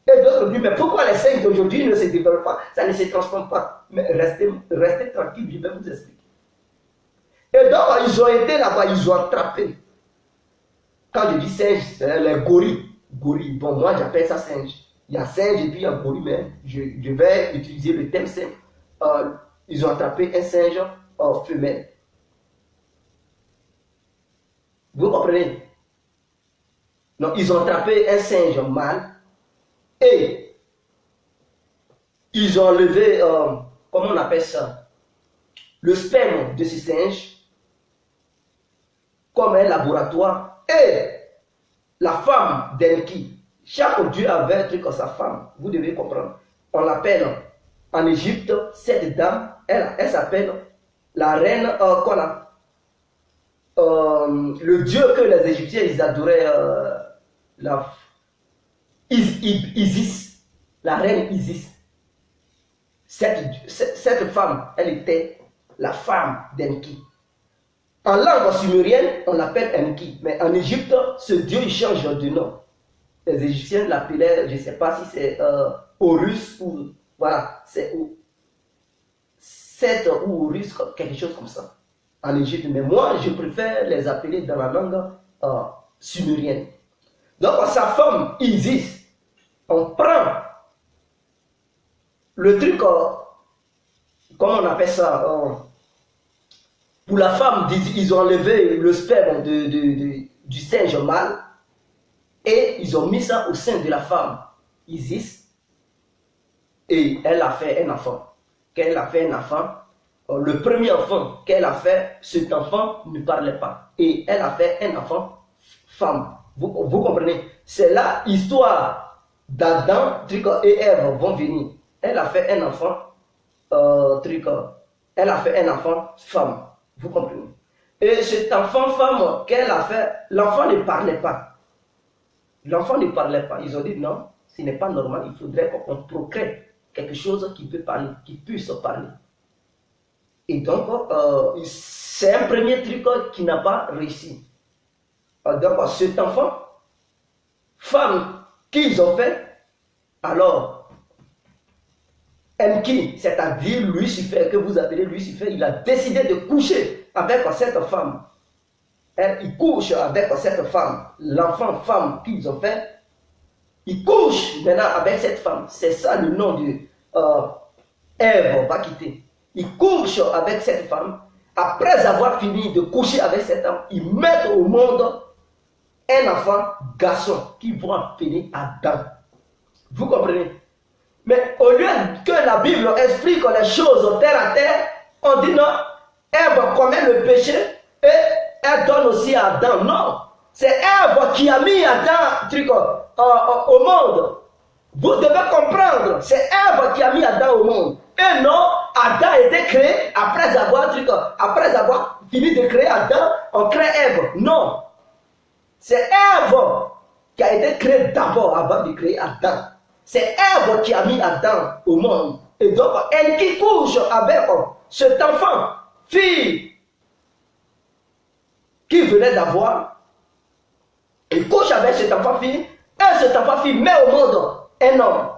Et d'autres disent, mais pourquoi les singes d'aujourd'hui ne se développent pas? Ça ne se transforme pas. Mais restez tranquille, je vais vous expliquer. Et donc, ils ont été là-bas, ils ont attrapé. Quand je dis singe, c'est les gorilles. Gorilles. Bon, moi, j'appelle ça singe. Il y a singe et puis il y a gorille, mais je vais utiliser le thème singe. Ils ont attrapé un singe femelle. Vous comprenez? Non, ils ont attrapé un singe mâle et ils ont enlevé, comment on appelle ça, le sperme de ce singe comme un laboratoire. Et la femme d'Enki, chaque dieu avait un truc à sa femme, vous devez comprendre. On l'appelle en Égypte, cette dame, elle s'appelle la reine le dieu que les Égyptiens ils adoraient, Isis, la reine Isis. Cette femme, elle était la femme d'Enki. En langue sumérienne, on l'appelle Enki, mais en Égypte, ce dieu il change de nom. Les Égyptiens l'appelaient, je ne sais pas si c'est Horus ou voilà, c'est Seth ou Horus, quelque chose comme ça en Égypte. Mais moi, je préfère les appeler dans la langue sumérienne. Donc, sa femme Isis, on prend le truc, comment on appelle ça, pour la femme, ils ont enlevé le sperme du singe mâle et ils ont mis ça au sein de la femme Isis et elle a fait un enfant. Quand elle a fait un enfant, le premier enfant qu'elle a fait, cet enfant ne parlait pas et elle a fait un enfant femme. Vous comprenez? C'est là l'histoire d'Adam et Ève vont venir. Elle a fait un enfant elle a fait un enfant femme. Vous comprenez? Et cet enfant femme qu'elle a fait, l'enfant ne parlait pas. L'enfant ne parlait pas. Ils ont dit non, ce n'est pas normal. Il faudrait qu'on procrée quelque chose qui peut parler, qui puisse parler. Et donc, c'est un premier truc qui n'a pas réussi. Donc, cet enfant, femme qu'ils ont fait, alors, Enki, c'est-à-dire Lucifer, que vous appelez Lucifer, il a décidé de coucher avec cette femme. Il couche avec cette femme, l'enfant femme qu'ils ont fait, il couche maintenant avec cette femme. C'est ça le nom de Ève va quitter. Il couche avec cette femme. Après avoir fini de coucher avec cette femme, ils mettent au monde un enfant garçon qu'ils vont appeler Adam. Vous comprenez? Mais au lieu que la Bible explique les choses terre à terre, on dit non, Ève commet le péché et elle donne aussi à Adam. Non, c'est Ève qui a mis Adam au monde. Vous devez comprendre, c'est Ève qui a mis Adam au monde. Et non, Adam a été créé après avoir fini de créer Adam, on crée Ève. Non, c'est Ève qui a été créée d'abord avant de créer Adam. C'est Ève qui a mis Adam au monde. Et donc, elle qui couche avec cet enfant, fille, qui venait d'avoir, il couche avec cet enfant fille, et cet enfant fille met au monde un homme.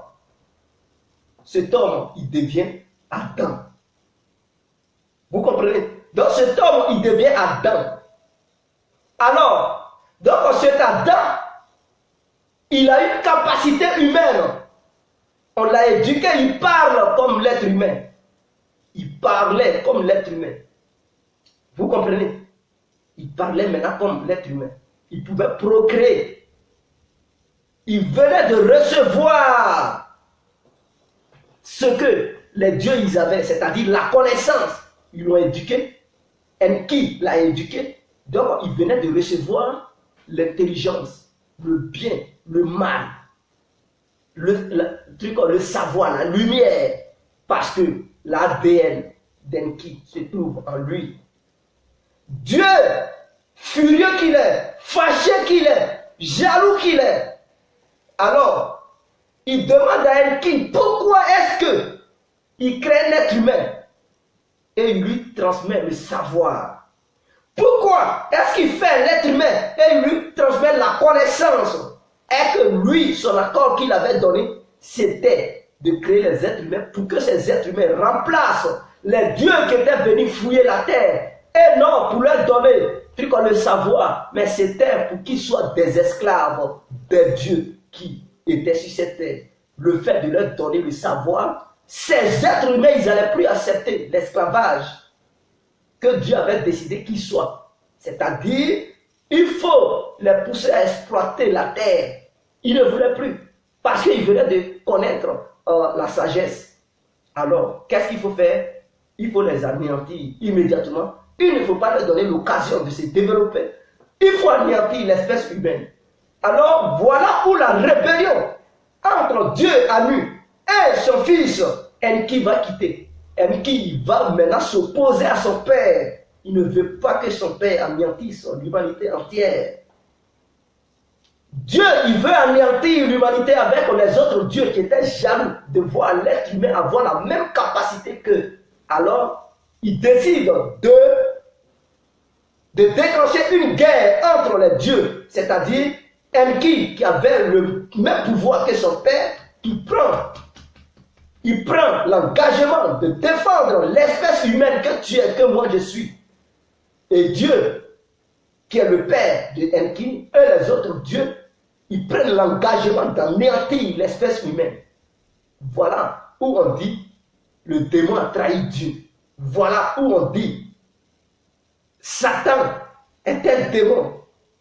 Cet homme, il devient Adam. Vous comprenez? Donc cet homme, il devient Adam. Alors, donc cet Adam, il a une capacité humaine. On l'a éduqué, il parle comme l'être humain. Il parlait comme l'être humain. Vous comprenez? Il parlait maintenant comme l'être humain. Il pouvait procréer. Il venait de recevoir ce que les dieux ils avaient, c'est-à-dire la connaissance. Ils l'ont éduqué. Enki l'a éduqué. Donc il venait de recevoir l'intelligence, le bien, le mal, le savoir, la lumière. Parce que l'ADN d'Enki se trouve en lui. Dieu, furieux qu'il est, fâché qu'il est, jaloux qu'il est, alors il demande à Enki pourquoi est-ce que il crée un être humain et il lui transmet le savoir. Pourquoi est-ce qu'il fait un être humain et il lui transmet la connaissance? Et que lui, son accord qu'il avait donné, c'était de créer les êtres humains pour que ces êtres humains remplacent les dieux qui étaient venus fouiller la terre. Et non, pour leur donner le savoir, mais c'était pour qu'ils soient des esclaves des dieux qui étaient sur cette terre. Le fait de leur donner le savoir, ces êtres humains, ils n'allaient plus accepter l'esclavage que Dieu avait décidé qu'ils soient. C'est-à-dire, il faut les pousser à exploiter la terre. Ils ne voulaient plus, parce qu'ils venaient de connaître la sagesse. Alors, qu'est-ce qu'il faut faire? Il faut les anéantir immédiatement. Il ne faut pas leur donner l'occasion de se développer. Il faut anéantir l'espèce humaine. Alors, voilà où la rébellion entre Dieu Anu et son fils Enki va quitter. Enki va maintenant s'opposer à son père. Il ne veut pas que son père anéantisse l'humanité entière. Dieu, il veut anéantir l'humanité avec les autres dieux qui étaient jaloux de voir l'être humain avoir la même capacité qu'eux. Alors, il décide de déclencher une guerre entre les dieux, c'est-à-dire Enki qui avait le même pouvoir que son père, il prend l'engagement de défendre l'espèce humaine que tu es, que moi je suis. Et Dieu, qui est le père de Enki, et les autres dieux, ils prennent l'engagement d'anéantir l'espèce humaine. Voilà où on dit le démon a trahi Dieu. Voilà où on dit Satan est un démon.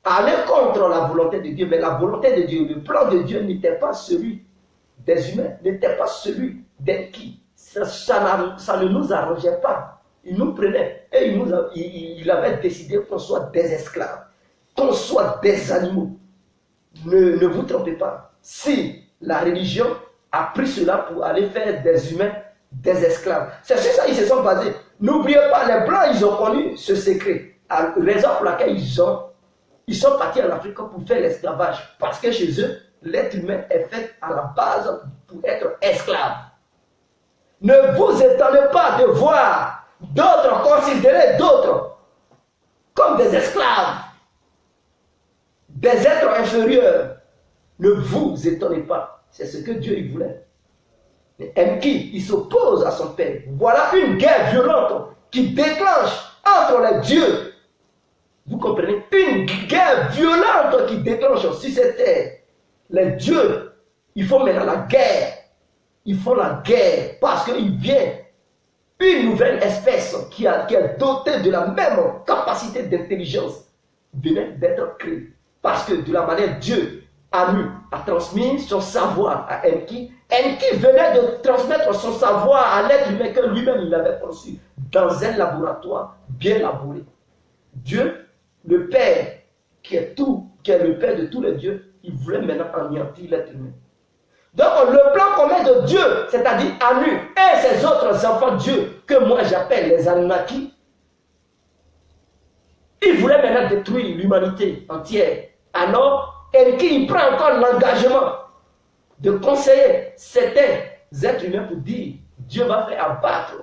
Aller contre la volonté de Dieu, mais la volonté de Dieu, le plan de Dieu n'était pas celui des humains, n'était pas celui d'Enki. Ça ne nous arrangeait pas. Il nous prenait et il avait décidé qu'on soit des esclaves, qu'on soit des animaux. Ne vous trompez pas. Si la religion a pris cela pour aller faire des humains des esclaves, c'est sur ça qu'ils se sont basés. N'oubliez pas, les Blancs, ils ont connu ce secret. La raison pour laquelle ils sont partis en Afrique pour faire l'esclavage. Parce que chez eux, l'être humain est fait à la base pour être esclave. Ne vous étonnez pas de voir D'autres considéraient d'autres comme des esclaves, des êtres inférieurs. Ne vous étonnez pas, c'est ce que Dieu il voulait. Mais Enki, il s'oppose à son père. Voilà une guerre violente qui déclenche entre les dieux. Vous comprenez? Une guerre violente qui déclenche sur cette terre. Les dieux, ils font maintenant la guerre. Ils font la guerre parce qu'il vient une nouvelle espèce qui est dotée de la même capacité d'intelligence venait d'être créée. Parce que de la manière Dieu a transmis son savoir à Enki. Enki venait de transmettre son savoir à l'être humain que lui-même il avait conçu dans un laboratoire bien labouré. Dieu, le Père, qui est le Père de tous les dieux, il voulait maintenant anéantir l'être humain. Donc le plan commun de Dieu, c'est-à-dire Anu et ses autres enfants Dieu, que moi j'appelle les Anunnaki, il voulait maintenant détruire l'humanité entière. Alors, Enki prend encore l'engagement de conseiller certains êtres humains pour dire Dieu va faire abattre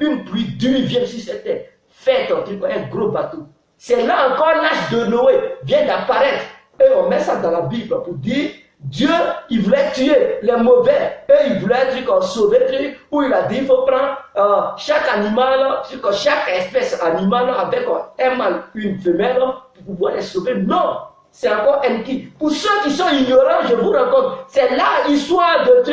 une pluie diluvienne sur cette terre. Faites un gros bateau. C'est là encore l'âge de Noé vient d'apparaître. Et on met ça dans la Bible pour dire Dieu, il voulait tuer les mauvais. Et il voulait sauver, où il a dit il faut prendre chaque animal, chaque espèce animale avec un mâle, une femelle pour pouvoir les sauver. Non! C'est encore Enki. Pour ceux qui sont ignorants, je vous raconte, c'est là l'histoire de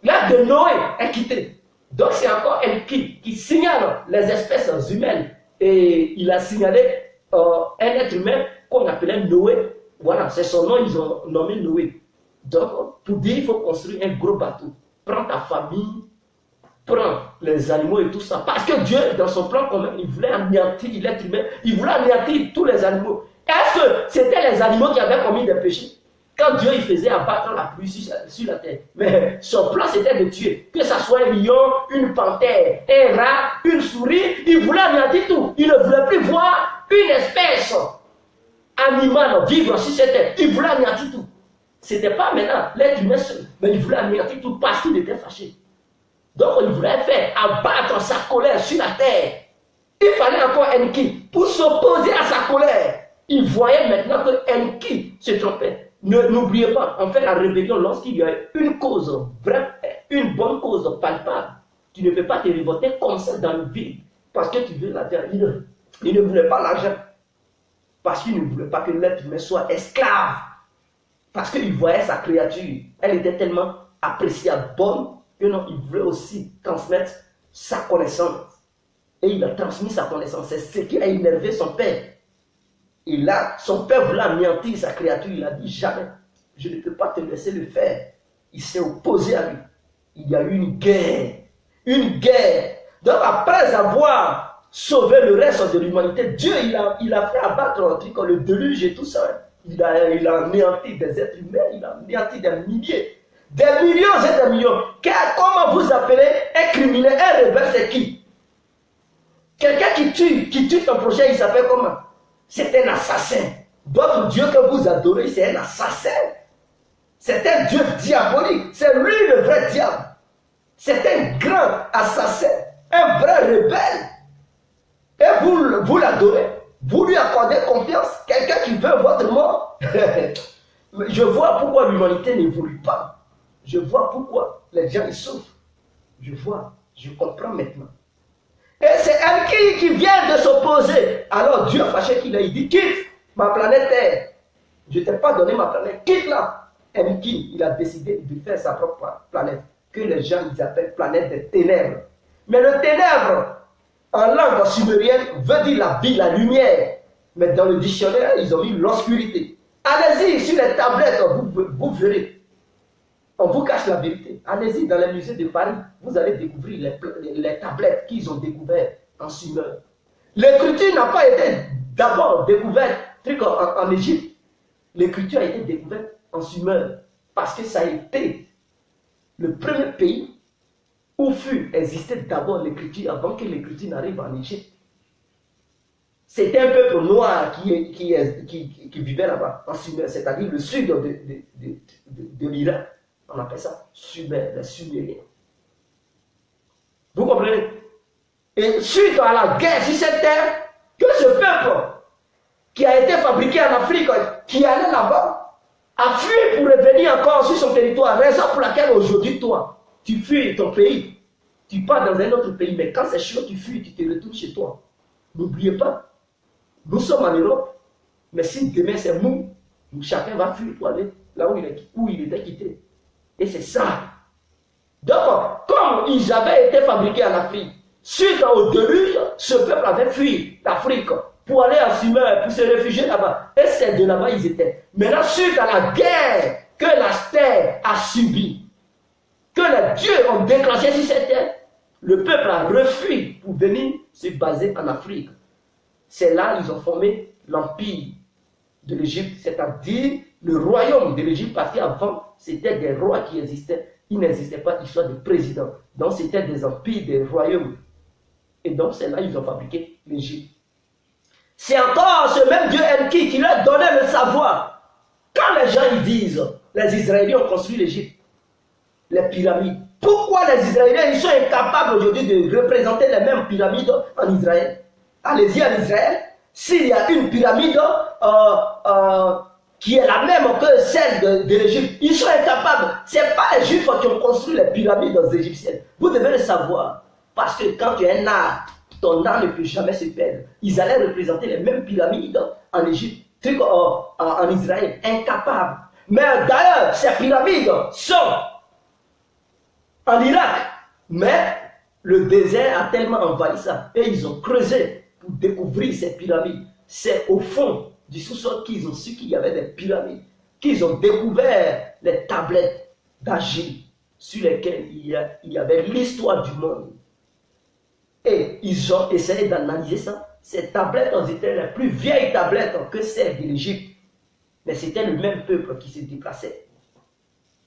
là de Noé est quitté. Donc c'est encore Enki qui signale les espèces humaines. Et il a signalé un être humain qu'on appelait Noé. Voilà, c'est son nom, ils ont nommé Noé. Donc, pour dire, il faut construire un gros bateau. Prends ta famille, prends les animaux et tout ça. Parce que Dieu, dans son plan commun, il voulait anéantir l'être humain. Il voulait anéantir tous les animaux. Est-ce que c'était les animaux qui avaient commis des péchés? Quand Dieu il faisait abattre la pluie sur la terre. Mais son plan c'était de tuer. Que ce soit un lion, une panthère, un rat, une souris. Il voulait anéantir tout. Il ne voulait plus voir une espèce animale vivre sur cette terre. Il voulait anéantir tout. Ce n'était pas maintenant l'être humain seul. Mais il voulait anéantir tout parce qu'il était fâché. Donc il voulait faire abattre sa colère sur la terre. Il fallait encore Enki pour s'opposer à sa colère. Il voyait maintenant que Enki se trompait. N'oubliez pas, en fait, la rébellion, lorsqu'il y a une cause vraie, une bonne cause palpable, tu ne peux pas te révolter comme ça dans le vide. Parce que tu veux l'argent. Il ne voulait pas l'argent. Parce qu'il ne voulait pas que l'être humain soit esclave. Parce qu'il voyait sa créature. Elle était tellement appréciable, bonne, que non, il voulait aussi transmettre sa connaissance. Et il a transmis sa connaissance. C'est ce qui a énervé son père. Et là, son père voulait anéantir sa créature. Il a dit jamais, je ne peux pas te laisser le faire. Il s'est opposé à lui. Il y a eu une guerre. Une guerre. Donc après avoir sauvé le reste de l'humanité, Dieu il a fait abattre le déluge et tout ça. Il a anéanti des êtres humains. Il a anéanti des milliers. Des millions et des millions. Comment vous appelez un criminel, un rebelle, c'est qui? Quelqu'un qui tue ton projet, il s'appelle comment? C'est un assassin. Votre Dieu que vous adorez, c'est un assassin. C'est un Dieu diabolique. C'est lui le vrai diable. C'est un grand assassin. Un vrai rebelle. Et vous l'adorez. Vous lui accordez confiance. Quelqu'un qui veut votre mort. Je vois pourquoi l'humanité n'évolue pas. Je vois pourquoi les gens ils souffrent. Je vois. Je comprends maintenant. Et c'est Enki qui vient de s'opposer. Alors Dieu fâché qu'il a dit, quitte ma planète Terre. Je ne t'ai pas donné ma planète, quitte-la. Enki, il a décidé de faire sa propre planète, que les gens ils appellent planète des ténèbres. Mais le ténèbre, en langue sumérienne, veut dire la vie, la lumière. Mais dans le dictionnaire, ils ont mis l'obscurité. Allez-y, sur les tablettes, vous verrez. On vous cache la vérité. Allez-y dans les musées de Paris, vous allez découvrir les tablettes qu'ils ont découvertes en Sumer. L'écriture n'a pas été d'abord découverte en Égypte. L'écriture a été découverte en Sumer parce que ça a été le premier pays où existait d'abord l'écriture avant que l'écriture n'arrive en Égypte. C'était un peuple noir qui vivait là-bas, en Sumer, c'est-à-dire le sud de l'Iran. On appelle ça Sumer, les Sumériens. Vous comprenez? Et suite à la guerre sur cette terre, que ce peuple qui a été fabriqué en Afrique, qui allait là-bas, a fui pour revenir encore sur son territoire. Raison pour laquelle aujourd'hui, toi, tu fuis ton pays. Tu pars dans un autre pays, mais quand c'est chaud, tu fuis, tu te retournes chez toi. N'oubliez pas, nous sommes en Europe, mais si demain c'est mou, chacun va fuir pour aller là où il était quitté. Et c'est ça. Donc, comme ils avaient été fabriqués en Afrique, suite au déluge, ce peuple avait fui l'Afrique pour aller en Sumer, pour se réfugier là-bas. Et c'est de là-bas ils étaient. Maintenant, suite à la guerre que la terre a subie, que les dieux ont déclenché sur cette terre, le peuple a refui pour venir se baser en Afrique. C'est là qu'ils ont formé l'empire de l'Égypte, c'est-à-dire le royaume de l'Égypte, parce qu'avant, c'était des rois qui existaient. Il n'existait pas d'histoire de président. Donc, c'était des empires, des royaumes. Et donc, c'est là qu'ils ont fabriqué l'Égypte. C'est encore ce même Dieu Enki qui leur donnait le savoir. Quand les gens ils disent, les Israéliens ont construit l'Égypte, les pyramides. Pourquoi les Israéliens ils sont incapables aujourd'hui de représenter les mêmes pyramides en Israël? Allez-y en Israël. S'il y a une pyramide qui est la même que celle de l'Égypte, ils sont incapables. Ce n'est pas les Juifs qui ont construit les pyramides égyptiennes. Vous devez le savoir. Parce que quand tu es un art, ton art ne peut jamais se perdre. Ils allaient représenter les mêmes pyramides en Égypte, en Israël, incapables. Mais d'ailleurs, ces pyramides sont en Irak. Mais le désert a tellement envahi ça. Et ils ont creusé pour découvrir ces pyramides. C'est au fond du sous-sol qu'ils ont su qu'il y avait des pyramides. Qu'ils ont découvert les tablettes d'argile sur lesquelles il y avait l'histoire du monde. Et ils ont essayé d'analyser ça. Ces tablettes étaient les plus vieilles tablettes que celles de l'Égypte. Mais c'était le même peuple qui se déplaçait.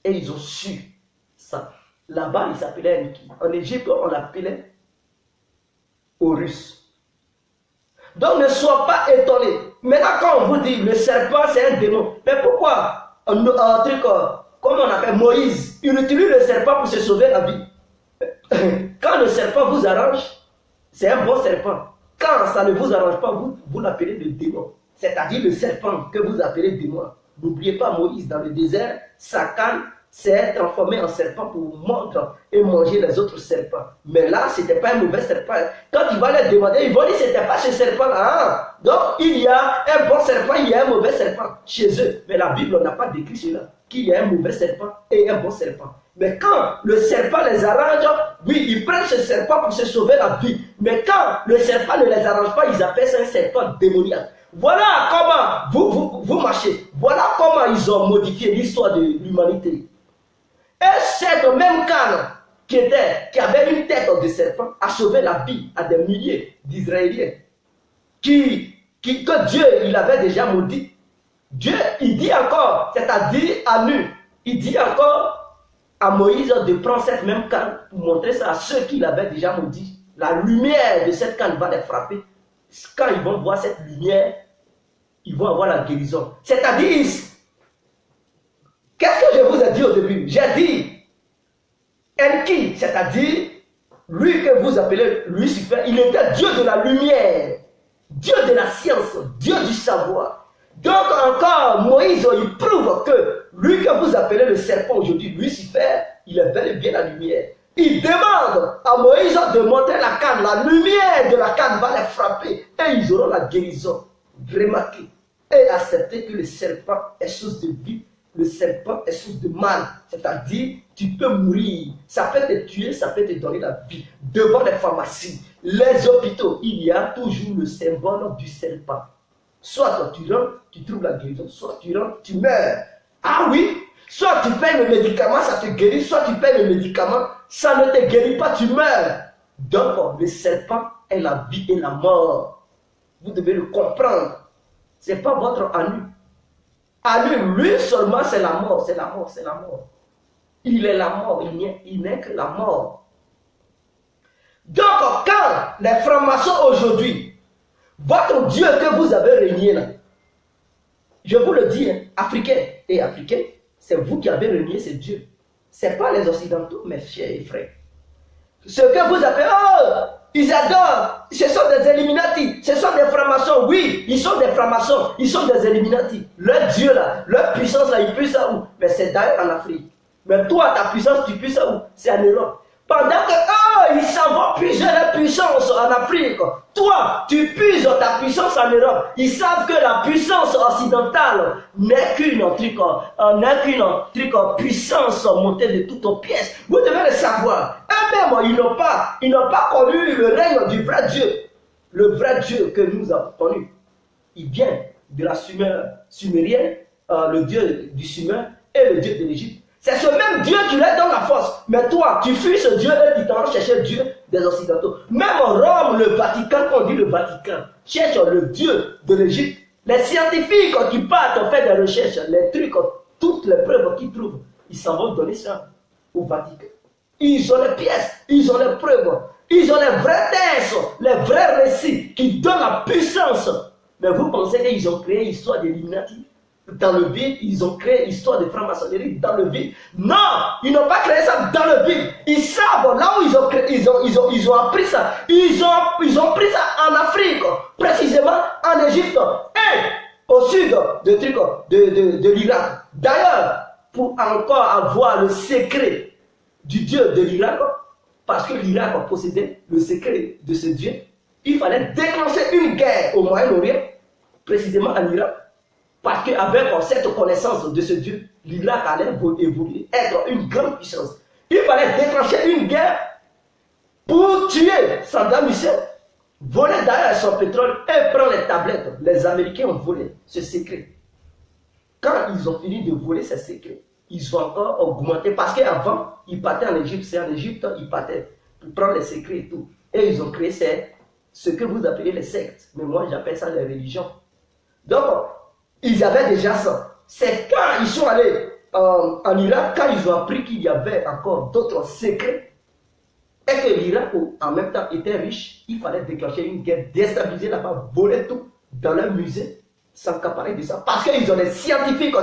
Et ils ont su ça. Là-bas, il s'appelait Enki. En Égypte, on l'appelait Horus. Donc ne sois pas étonné. Maintenant, quand on vous dit le serpent, c'est un démon. Mais pourquoi un truc comme on appelle Moïse, il utilise le serpent pour se sauver la vie. Quand le serpent vous arrange, c'est un bon serpent. Quand ça ne vous arrange pas, vous l'appelez le démon. C'est-à-dire le serpent que vous appelez démon. N'oubliez pas Moïse dans le désert, sa canne s'est transformé en serpent pour mordre et manger les autres serpents. Mais là, ce n'était pas un mauvais serpent. Quand il va leur demander, ils vont dire ce n'était pas ce serpent-là. Ah, donc, il y a un bon serpent, il y a un mauvais serpent chez eux. Mais la Bible n'a pas décrit cela, qu'il y a un mauvais serpent et un bon serpent. Mais quand le serpent les arrange, oui, ils prennent ce serpent pour se sauver la vie. Mais quand le serpent ne les arrange pas, ils appellent ça un serpent démoniaque. Voilà comment vous marchez. Voilà comment ils ont modifié l'histoire de l'humanité. Et cette même canne qui avait une tête de serpent a sauvé la vie à des milliers d'Israéliens que Dieu il avait déjà maudit. Dieu il dit encore, c'est-à-dire à nous, il dit encore à Moïse de prendre cette même canne pour montrer ça à ceux qu'il avait déjà maudit. La lumière de cette canne va les frapper. Quand ils vont voir cette lumière, ils vont avoir la guérison. C'est-à-dire, qu'est-ce que je vous ai dit au début? J'ai dit, Enki, c'est-à-dire, lui que vous appelez Lucifer, il était Dieu de la lumière, Dieu de la science, Dieu du savoir. Donc encore, Moïse, il prouve que lui que vous appelez le serpent aujourd'hui, Lucifer, il est bel et bien la lumière. Il demande à Moïse de montrer la canne, la lumière de la canne va les frapper et ils auront la guérison. Remarquez et acceptez que le serpent est source de vie, le serpent est source de mal, c'est-à-dire tu peux mourir, ça peut te tuer, ça peut te donner la vie. Devant les pharmacies, les hôpitaux, il y a toujours le symbole du serpent. Soit tu rentres, tu trouves la guérison, soit tu rentres, tu meurs. Ah oui, soit tu payes le médicament, ça te guérit, soit tu payes le médicament, ça ne te guérit pas, tu meurs. Donc le serpent est la vie et la mort. Vous devez le comprendre. Ce n'est pas votre Anu. Anu, lui seulement, c'est la mort, c'est la mort, c'est la mort. Il est la mort, il n'est que la mort. Donc, quand les francs-maçons aujourd'hui, votre Dieu que vous avez régné là, je vous le dis, hein, Africains et Africains, c'est vous qui avez régné ce Dieu. Ce n'est pas les Occidentaux, mes chers et frères. Ce que vous appelez, oh, Ils adorent. Ce sont des Illuminati. Ce sont des francs-maçons. Oui, ils sont des francs-maçons. Ils sont des Illuminati. Leur Dieu là, leur puissance là, ils puissent à où? Mais c'est d'ailleurs en Afrique. Mais toi, ta puissance, tu puisses à où? C'est en Europe. Pendant que eux, ils s'en vont puiser leur puissance en Afrique. Toi, tu puises ta puissance en Europe. Ils savent que la puissance occidentale n'est qu'une puissance montée de toutes aux pièces. Vous devez le savoir. Eux-mêmes, ils n'ont pas connu le règne du vrai Dieu. Le vrai Dieu que nous avons connu. Il vient de la sumérienne, le Dieu du Sumer et le Dieu de l'Égypte. C'est ce même Dieu qui leur donne la force. Mais toi, tu fuis ce Dieu et tu t'en chercher le Dieu des Occidentaux. Même en Rome, le Vatican, quand on dit le Vatican, cherche le Dieu de l'Égypte. Les scientifiques qui partent, faire des recherches, les trucs, toutes les preuves qu'ils trouvent, ils s'en vont donner ça au Vatican. Ils ont les pièces, ils ont les preuves, ils ont les vrais textes, les vrais récits qui donnent la puissance. Mais vous pensez qu'ils ont créé l'histoire des Illuminati? Dans le vide, ils ont créé l'histoire de franc-maçonnerie dans le vide. Non, ils n'ont pas créé ça dans le vide. Ils savent là où ils ont appris ça. Ils ont pris ça en Afrique, précisément en Égypte et au sud de l'Irak. D'ailleurs, pour encore avoir le secret du Dieu de l'Irak, parce que l'Irak possédait le secret de ce Dieu, il fallait déclencher une guerre au Moyen-Orient, précisément en Irak. Parce qu'avec cette connaissance de ce Dieu, l'Irak allait évoluer, être une grande puissance. Il fallait déclencher une guerre pour tuer Saddam Hussein, voler d'ailleurs son pétrole et prendre les tablettes. Les Américains ont volé ce secret. Quand ils ont fini de voler ce secret, ils ont encore augmenté. Parce qu'avant, ils partaient en Égypte. C'est en Égypte, ils partaient pour prendre les secrets et tout. Et ils ont créé ce que vous appelez les sectes. Mais moi, j'appelle ça les religions. Donc, ils avaient déjà ça. C'est quand ils sont allés en Irak, quand ils ont appris qu'il y avait encore d'autres secrets, et que l'Irak en même temps était riche, il fallait déclencher une guerre, déstabiliser là-bas, voler tout dans leur musée, s'accaparer de ça. Parce qu'ils ont des scientifiques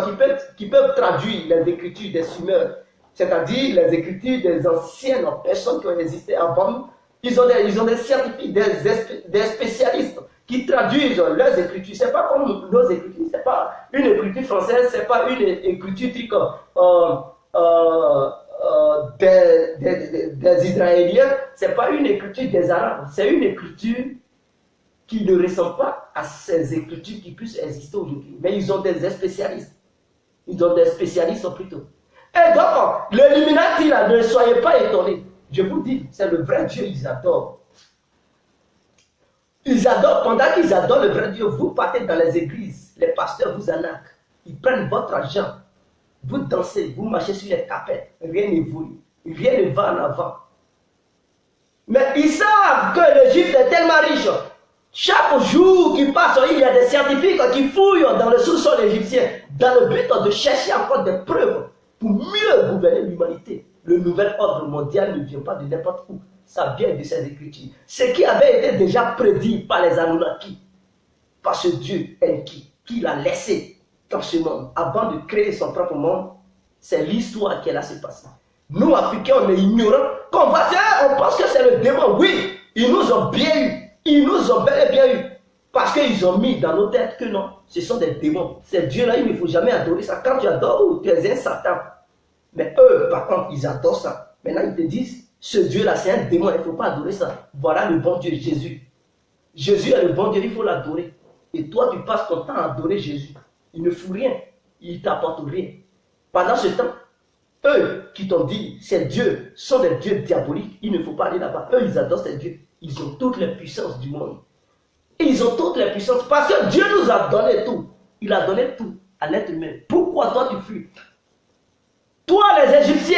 qui peuvent traduire les écritures des Sumériens, c'est-à-dire les écritures des anciennes personnes qui ont existé avant nous. Ils ont des scientifiques, des spécialistes qui traduisent leurs écritures. Ce n'est pas comme nos écritures, ce n'est pas une écriture française, ce n'est pas une écriture des Israéliens, ce n'est pas une écriture des Arabes, c'est une écriture qui ne ressemble pas à ces écritures qui puissent exister aujourd'hui. Mais ils ont des spécialistes. Ils ont des spécialistes plutôt. Et donc, l'Illuminati, là, ne soyez pas étonnés. Je vous dis, c'est le vrai Dieu, ils adorent. Ils adorent, pendant qu'ils adorent le vrai Dieu, vous partez dans les églises, les pasteurs vous arnaquent, ils prennent votre argent, vous dansez, vous marchez sur les tapettes, rien n'évolue, rien ne va en avant. Mais ils savent que l'Égypte est tellement riche. Chaque jour qui passe, il y a des scientifiques qui fouillent dans le sous-sol égyptien, dans le but de chercher encore des preuves pour mieux gouverner l'humanité. Le nouvel ordre mondial ne vient pas de n'importe où. Ça vient de ces écritures. Ce qui avait été déjà prédit par les Anunnaki, par ce Dieu qui l'a laissé dans ce monde, avant de créer son propre monde, c'est l'histoire qui est là se passe. Nous, Africains, on est ignorants. Quand on va dire, on pense que c'est le démon. Oui, ils nous ont bien eu. Ils nous ont bel et bien eu. Parce qu'ils ont mis dans nos têtes que non, ce sont des démons. Ces dieux-là, il ne faut jamais adorer ça. Quand tu adores, tu es un Satan. Mais eux, par contre, ils adorent ça. Maintenant, ils te disent, ce Dieu-là, c'est un démon, il ne faut pas adorer ça. Voilà le bon Dieu, Jésus. Jésus est le bon Dieu, il faut l'adorer. Et toi, tu passes ton temps à adorer Jésus. Il ne fout rien. Il ne t'apporte rien. Pendant ce temps, eux qui t'ont dit, ces dieux sont des dieux diaboliques, il ne faut pas aller là-bas. Eux, ils adorent ces dieux. Ils ont toutes les puissances du monde. Et ils ont toutes les puissances parce que Dieu nous a donné tout. Il a donné tout à l'être humain. Pourquoi toi tu fuis? Toi, les Égyptiens,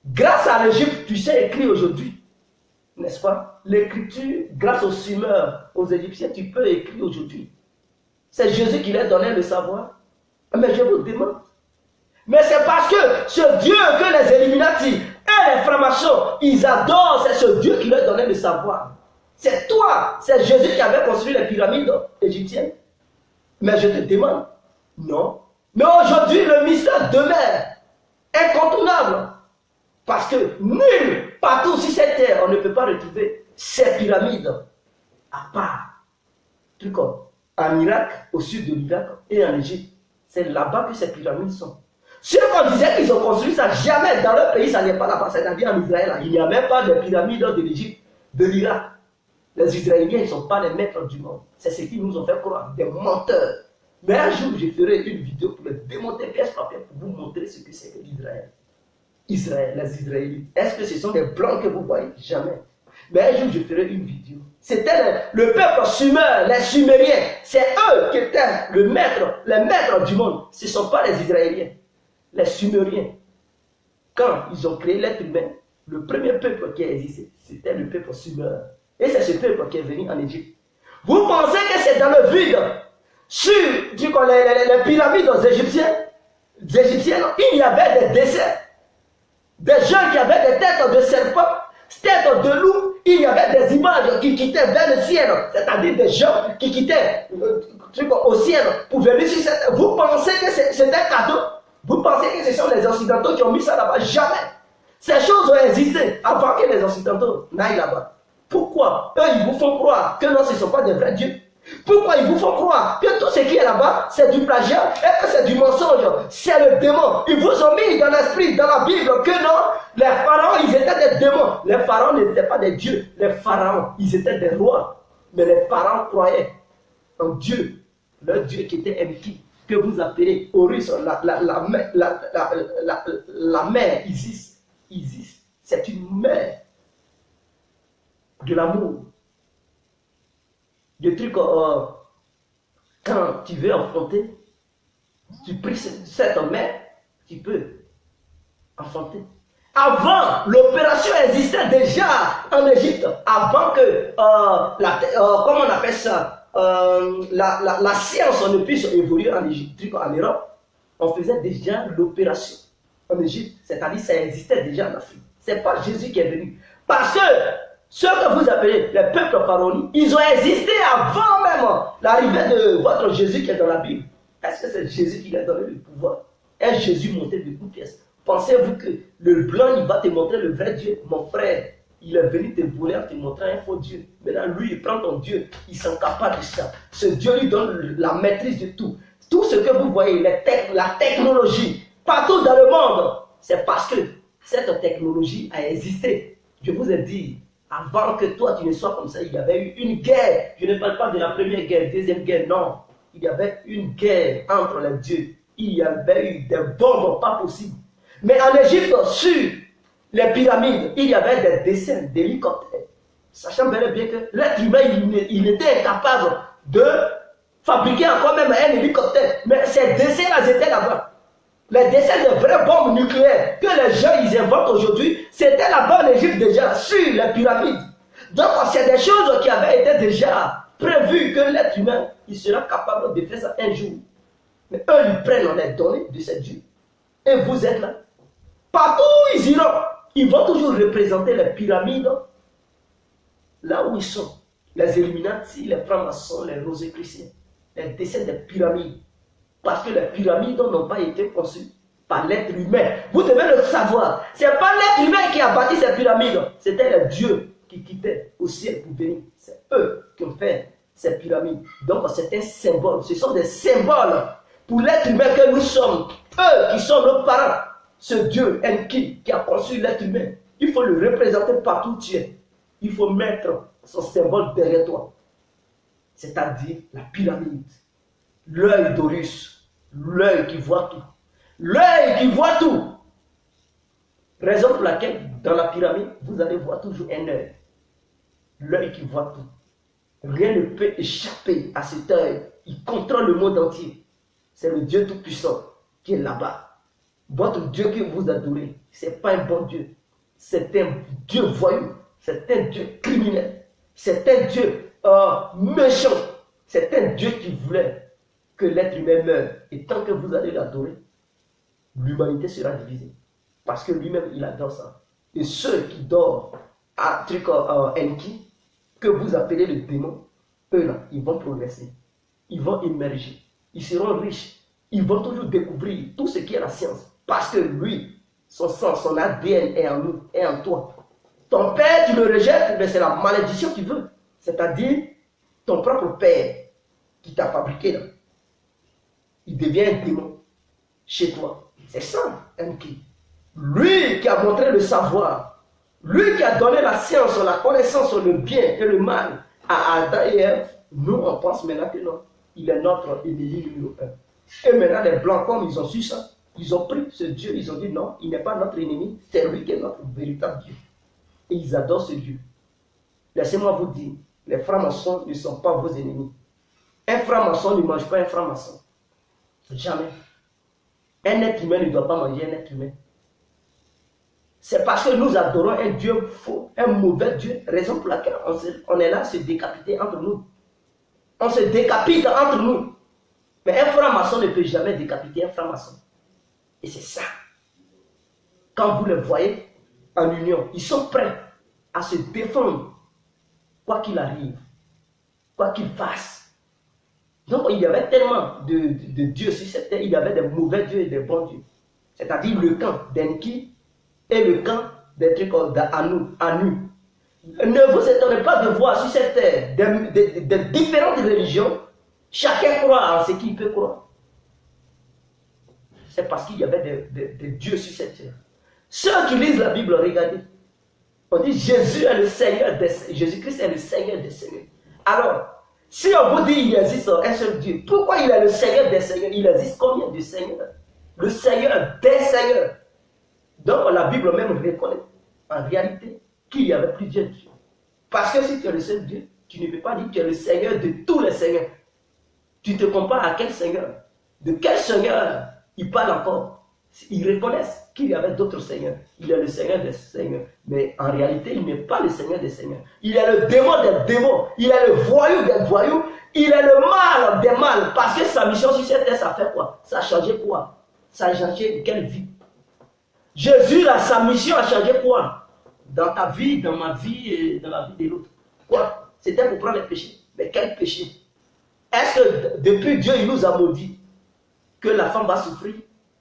grâce à l'Égypte, tu sais écrire aujourd'hui. N'est-ce pas? L'écriture, grâce aux Sumériens, aux Égyptiens, tu peux écrire aujourd'hui. C'est Jésus qui leur donnait le savoir. Mais je vous demande. Mais c'est parce que ce Dieu que les Illuminati et les francs-maçons, ils adorent, c'est ce Dieu qui leur donnait le savoir. C'est toi, c'est Jésus qui avait construit les pyramides égyptiennes. Mais je te demande, non. Mais aujourd'hui, le mystère demeure incontournable. Parce que nul Partout sur cette terre, on ne peut pas retrouver ces pyramides à part. Truc comme en Irak, au sud de l'Irak et en Égypte. C'est là-bas que ces pyramides sont. Ceux qu'on disait qu'ils ont construit ça, jamais dans leur pays, ça n'est pas là-bas. C'est-à-dire en Israël, il n'y a même pas de pyramides de l'Égypte, de l'Irak. Les Israéliens, ils ne sont pas les maîtres du monde. C'est ce qu'ils nous ont fait croire, des menteurs. Mais un jour, je ferai une vidéo pour les démonter pièce par pièce pour vous montrer ce que c'est que l'Israël. Israël, les Israélites. Est-ce que ce sont des blancs que vous voyez? Jamais. Mais un jour, je ferai une vidéo. C'était le peuple sumer, les Sumériens. C'est eux qui étaient les maîtres du monde. Ce ne sont pas les Israéliens. Les Sumériens. Quand ils ont créé l'être humain, le premier peuple qui a existé, c'était le peuple sumer. Et c'est ce peuple qui est venu en Égypte. Vous pensez que c'est dans le vide, sur les pyramides égyptiennes, il y avait des dessins. Des gens qui avaient des têtes de serpent, têtes de loup, il y avait des images qui quittaient vers le ciel, c'est-à-dire des gens qui quittaient au ciel pour venir sur cette terre. Vous pensez que c'est un cadeau? Vous pensez que ce sont les Occidentaux qui ont mis ça là-bas? Jamais. Ces choses ont existé avant que les Occidentaux n'aillent là-bas. Pourquoi? Eux, ils vous font croire que non, ce ne sont pas des vrais dieux. Pourquoi ils vous font croire que tout ce qui est là-bas, c'est du plagiat et que c'est du mensonge, c'est le démon. Ils vous ont mis dans l'esprit, dans la Bible, que non, les pharaons, ils étaient des démons. Les pharaons n'étaient pas des dieux. Les pharaons, ils étaient des rois. Mais les pharaons croyaient en Dieu, leur Dieu qui était Enki, que vous appelez Horus, la mère Isis. Isis, c'est une mère de l'amour. Des trucs, quand tu veux enfanter, tu pries cette mère, tu peux enfanter. Avant, l'opération existait déjà en Égypte, avant que, comment on appelle ça, la science ne puisse évoluer en Égypte, en Europe, on faisait déjà l'opération en Égypte, c'est-à-dire ça existait déjà en Afrique. Ce n'est pas Jésus qui est venu. Parce que ceux que vous appelez les peuples pharaoniques, ils ont existé avant même l'arrivée de votre Jésus qui est dans la Bible. Est-ce que c'est Jésus qui a donné le pouvoir? Est Jésus monté de toutes pièces? Pensez-vous que le blanc, il va te montrer le vrai Dieu? Mon frère, il est venu te voler en te montrant un faux Dieu. Maintenant, lui, il prend ton Dieu, il s'en capable de ça. Ce Dieu lui donne la maîtrise de tout. Tout ce que vous voyez, la technologie, partout dans le monde, c'est parce que cette technologie a existé. Je vous ai dit, avant que toi tu ne sois comme ça, il y avait eu une guerre. Je ne parle pas de la première guerre, deuxième guerre, non. Il y avait une guerre entre les dieux. Il y avait eu des bombes pas possibles. Mais en Égypte, sur les pyramides, il y avait des dessins d'hélicoptères. Sachant bel et bien que l'être humain, il était incapable de fabriquer encore même un hélicoptère. Mais ces dessins-là étaient là-bas. Les dessins de vraies bombes nucléaires que les gens ils inventent aujourd'hui, c'était là-bas en Égypte déjà, sur les pyramides. Donc c'est des choses qui avaient été déjà prévues que l'être humain il sera capable de faire ça un jour. Mais eux, ils prennent les données de ces dieux. Et vous êtes là. Partout où ils iront, ils vont toujours représenter les pyramides là où ils sont. Les Illuminati, les francs-maçons, les rosicruciens, les dessins des pyramides. Parce que les pyramides n'ont pas été conçues par l'être humain. Vous devez le savoir. Ce n'est pas l'être humain qui a bâti ces pyramides. C'était les dieux qui quittaient au ciel pour venir. C'est eux qui ont fait ces pyramides. Donc c'est un symbole. Ce sont des symboles pour l'être humain que nous sommes. Eux qui sont nos parents. Ce Dieu Enki qui a conçu l'être humain. Il faut le représenter partout où tu es. Il faut mettre son symbole derrière toi. C'est-à-dire la pyramide. L'œil d'Horus, l'œil qui voit tout. L'œil qui voit tout. Raison pour laquelle, dans la pyramide, vous allez voir toujours un œil. L'œil qui voit tout. Rien ne peut échapper à cet œil. Il contrôle le monde entier. C'est le Dieu Tout-Puissant qui est là-bas. Votre Dieu que vous adorez, ce n'est pas un bon Dieu. C'est un Dieu voyou. C'est un Dieu criminel. C'est un Dieu méchant. C'est un Dieu qui voulait que l'être humain meure. Et tant que vous allez l'adorer, l'humanité sera divisée. Parce que lui-même, il adore ça. Et ceux qui dorment à Enki, que vous appelez le démon, eux là, ils vont progresser. Ils vont émerger. Ils seront riches. Ils vont toujours découvrir tout ce qui est la science. Parce que lui, son sang, son ADN est en nous, est en toi. Ton père, tu le rejettes, mais c'est la malédiction qui veut. C'est-à-dire, ton propre père qui t'a fabriqué là, il devient un démon chez toi. C'est ça, Enki. Lui qui a montré le savoir, lui qui a donné la science, la connaissance sur le bien et le mal à Adam et Ève, nous on pense maintenant que non, il est notre ennemi numéro un. Et maintenant les Blancs, comme ils ont su ça, ils ont pris ce Dieu, ils ont dit non, il n'est pas notre ennemi, c'est lui qui est notre véritable Dieu. Et ils adorent ce Dieu. Laissez-moi vous dire, les francs-maçons ne sont pas vos ennemis. Un franc-maçon ne mange pas un franc-maçon. Jamais. Un être humain ne doit pas manger un être humain. C'est parce que nous adorons un Dieu faux, un mauvais Dieu, raison pour laquelle on est là à se décapiter entre nous. On se décapite entre nous. Mais un franc-maçon ne peut jamais décapiter un franc-maçon. Et c'est ça. Quand vous les voyez en union, ils sont prêts à se défendre, quoi qu'il arrive, quoi qu'ils fassent. Donc il y avait tellement de dieux sur cette terre, il y avait des mauvais dieux et des bons dieux. C'est-à-dire le camp d'Enki et le camp des trucs d'Anu. Ne vous étonnez pas de voir sur cette terre des différentes religions. Chacun croit en ce qu'il peut croire. C'est parce qu'il y avait des dieux sur cette terre. Ceux qui lisent la Bible, regardez. On dit Jésus est le Seigneur des Seigneurs. Jésus-Christ est le Seigneur des Seigneurs. Alors, si on vous dit qu'il existe un seul Dieu, pourquoi il est le Seigneur des Seigneurs? Il existe combien de Seigneurs? Le Seigneur des Seigneurs. Donc la Bible même reconnaît en réalité qu'il y avait plusieurs dieux. Parce que si tu es le seul Dieu, tu ne peux pas dire que tu es le Seigneur de tous les Seigneurs. Tu te compares à quel Seigneur? De quel Seigneur il parle encore? Ils reconnaissent qu'il y avait d'autres Seigneurs. Il est le Seigneur des Seigneurs. Mais en réalité, il n'est pas le Seigneur des Seigneurs. Il est le démon des démons. Il est le voyou des voyous. Il est le mal des mâles. Parce que sa mission sur cette terre, ça fait quoi? Ça a changé quoi? Ça a changé quelle vie? Jésus, là, sa mission a changé quoi? Dans ta vie, dans ma vie et dans la vie de l'autre. Quoi? C'était pour prendre les péchés. Mais quel péché? Est-ce que depuis Dieu, il nous a maudit que la femme va souffrir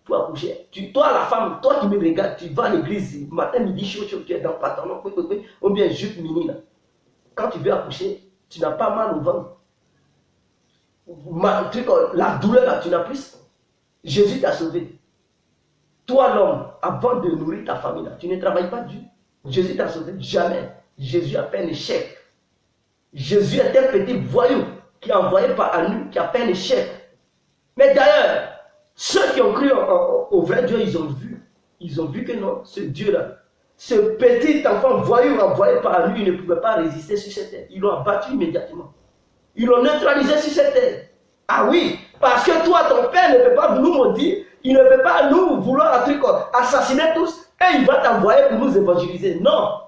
pour accoucher? Toi, la femme, toi qui me regardes, tu vas à l'église, matin, midi, chaud, tu es dans le pantalon, ou bien jupe mini, là. Quand tu veux accoucher, tu n'as pas mal au ventre. La douleur, là, tu n'as plus. Jésus t'a sauvé. Toi, l'homme, avant de nourrir ta famille, là, tu ne travailles pas Dieu. Jésus t'a sauvé. Jamais. Jésus a fait un échec. Jésus est un petit voyou qui est envoyé par Anu, qui a fait un échec. Mais d'ailleurs, ceux qui ont cru au vrai Dieu, ils ont vu que non, ce Dieu-là, ce petit enfant voyou envoyé par Anu, il ne pouvait pas résister sur cette terre. Ils l'ont abattu immédiatement. Ils l'ont neutralisé sur cette terre. Ah oui, parce que toi, ton père ne peut pas nous maudire, il ne peut pas nous vouloir assassiner tous, et il va t'envoyer pour nous évangéliser. Non,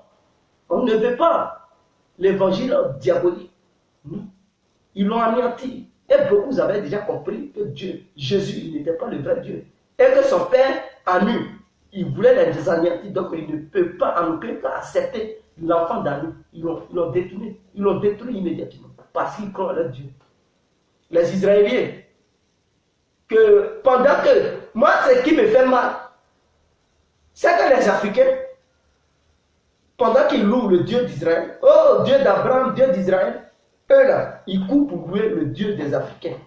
on ne veut pas l'évangile diabolique. Non. Ils l'ont anéanti. Et beaucoup avaient déjà compris que Dieu, Jésus, il n'était pas le vrai Dieu. Et que son père, Anu, il voulait les anéantir. Donc il ne peut pas en aucun cas accepter l'enfant d'Anu. Ils l'ont détruit. Ils l'ont détruit immédiatement. Parce qu'ils croient à leur Dieu. Les Israéliens, que pendant que, moi ce qui me fait mal, c'est que les Africains, pendant qu'ils louent le Dieu d'Israël, oh Dieu d'Abraham, Dieu d'Israël, eux là, ils courent pour louer le Dieu des Africains.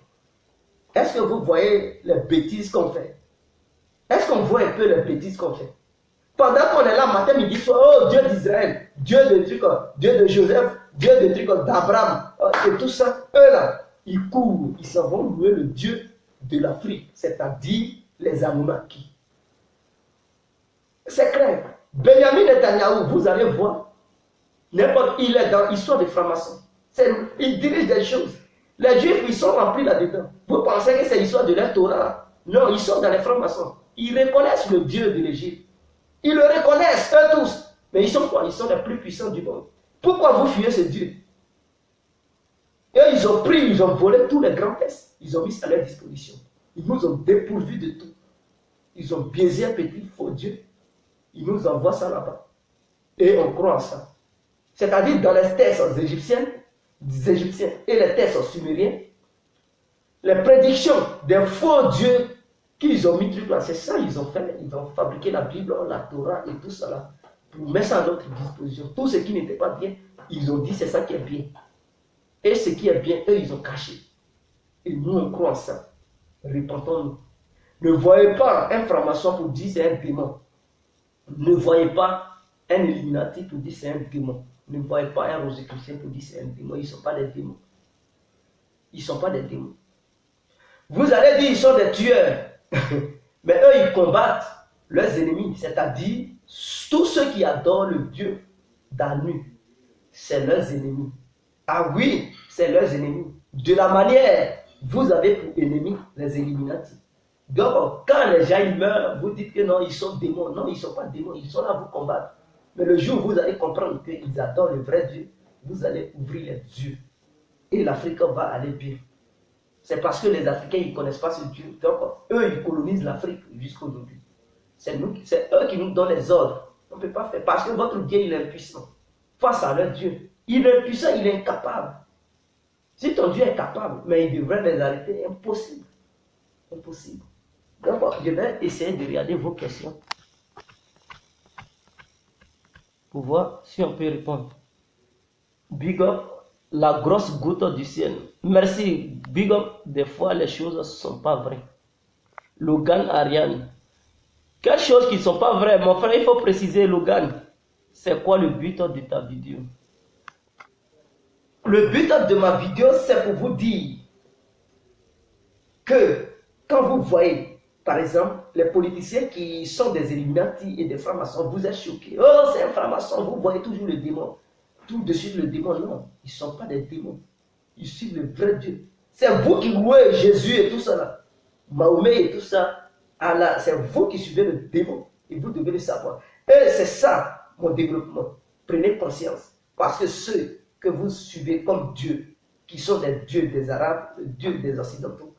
Est-ce que vous voyez les bêtises qu'on fait? Est-ce qu'on voit un peu les bêtises qu'on fait? Pendant qu'on est là matin, midi, soir, oh Dieu d'Israël, Dieu de trucs, Dieu de Joseph, Dieu de trucs d'Abraham, et tout ça, eux là, ils courent, ils s'en vont louer le Dieu de l'Afrique, c'est-à-dire les Anunnaki. C'est clair. Benjamin Netanyahu, vous allez voir, n'importe, il est dans l'histoire des francs-maçons. Il dirige des choses. Les Juifs, ils sont remplis là-dedans. Vous pensez que c'est l'histoire de leur Torah? Non, ils sont dans les francs-maçons. Ils reconnaissent le Dieu de l'Égypte. Ils le reconnaissent, eux tous. Mais ils sont quoi? Ils sont les plus puissants du monde. Pourquoi vous fuyez ce Dieu? Et ils ont pris, ils ont volé tous les grands tests. Ils ont mis à leur disposition. Ils nous ont dépourvus de tout. Ils ont biaisé un petit faux Dieu. Ils nous envoient ça là-bas. Et on croit en ça. C'est-à-dire dans les tests égyptiennes, des Égyptiens et les tests sumériens, les prédictions des faux dieux qu'ils ont mis truc là, c'est ça ils ont fait. Ils ont fabriqué la Bible, la Torah et tout ça là. pour mettre ça à notre disposition. Tout ce qui n'était pas bien, ils ont dit c'est ça qui est bien. Et ce qui est bien, eux, ils ont caché. Et nous, on croit en ça. Repentons-nous. Ne voyez pas un franc-maçon pour dire c'est un démon. Ne voyez pas un Illuminati pour dire c'est un démon. Ne voyez pas un Rosicrucien pour dire c'est un démon. Ils ne sont pas des démons. Ils ne sont pas des démons. Vous allez dire ils sont des tueurs. Mais eux, ils combattent leurs ennemis. C'est-à-dire, tous ceux qui adorent le Dieu d'Anu, c'est leurs ennemis. Ah oui, c'est leurs ennemis. De la manière, vous avez pour ennemis les Illuminati. Donc, quand les gens ils meurent, vous dites que non, ils sont démons. Non, ils ne sont pas démons, ils sont là pour combattre. Mais le jour où vous allez comprendre qu'ils adorent le vrai Dieu, vous allez ouvrir les yeux. Et l'Afrique va aller bien. C'est parce que les Africains, ils ne connaissent pas ce Dieu. Donc, eux, ils colonisent l'Afrique jusqu'à aujourd'hui. C'est eux qui nous donnent les ordres. On ne peut pas faire. Parce que votre Dieu, il est impuissant. Face à leur Dieu. Il est impuissant, il est incapable. Si ton Dieu est capable, mais il devrait les arrêter, impossible. Impossible. Donc, je vais essayer de regarder vos questions pour voir si on peut répondre. Big up, la grosse goutte du ciel. Merci. Big up, des fois les choses ne sont pas vraies. Logan Ariane. Quelles choses qui ne sont pas vraies? Mon frère, il faut préciser, Logan. C'est quoi le but de ta vidéo? Le but de ma vidéo, c'est pour vous dire que quand vous voyez, par exemple, les politiciens qui sont des Illuminati et des francs-maçons, vous êtes choqués. Oh, c'est un franc-maçon, vous voyez toujours le démon. Tout de suite le démon, non. Ils ne sont pas des démons. Ils suivent le vrai Dieu. C'est vous qui louez Jésus et tout ça là. Mahomet et tout ça. Allah, c'est vous qui suivez le démon. Et vous devez le savoir. Et c'est ça, mon développement. Prenez conscience. Parce que ceux que vous suivez comme Dieu, qui sont des dieux des Arabes, les dieux des Occidentaux.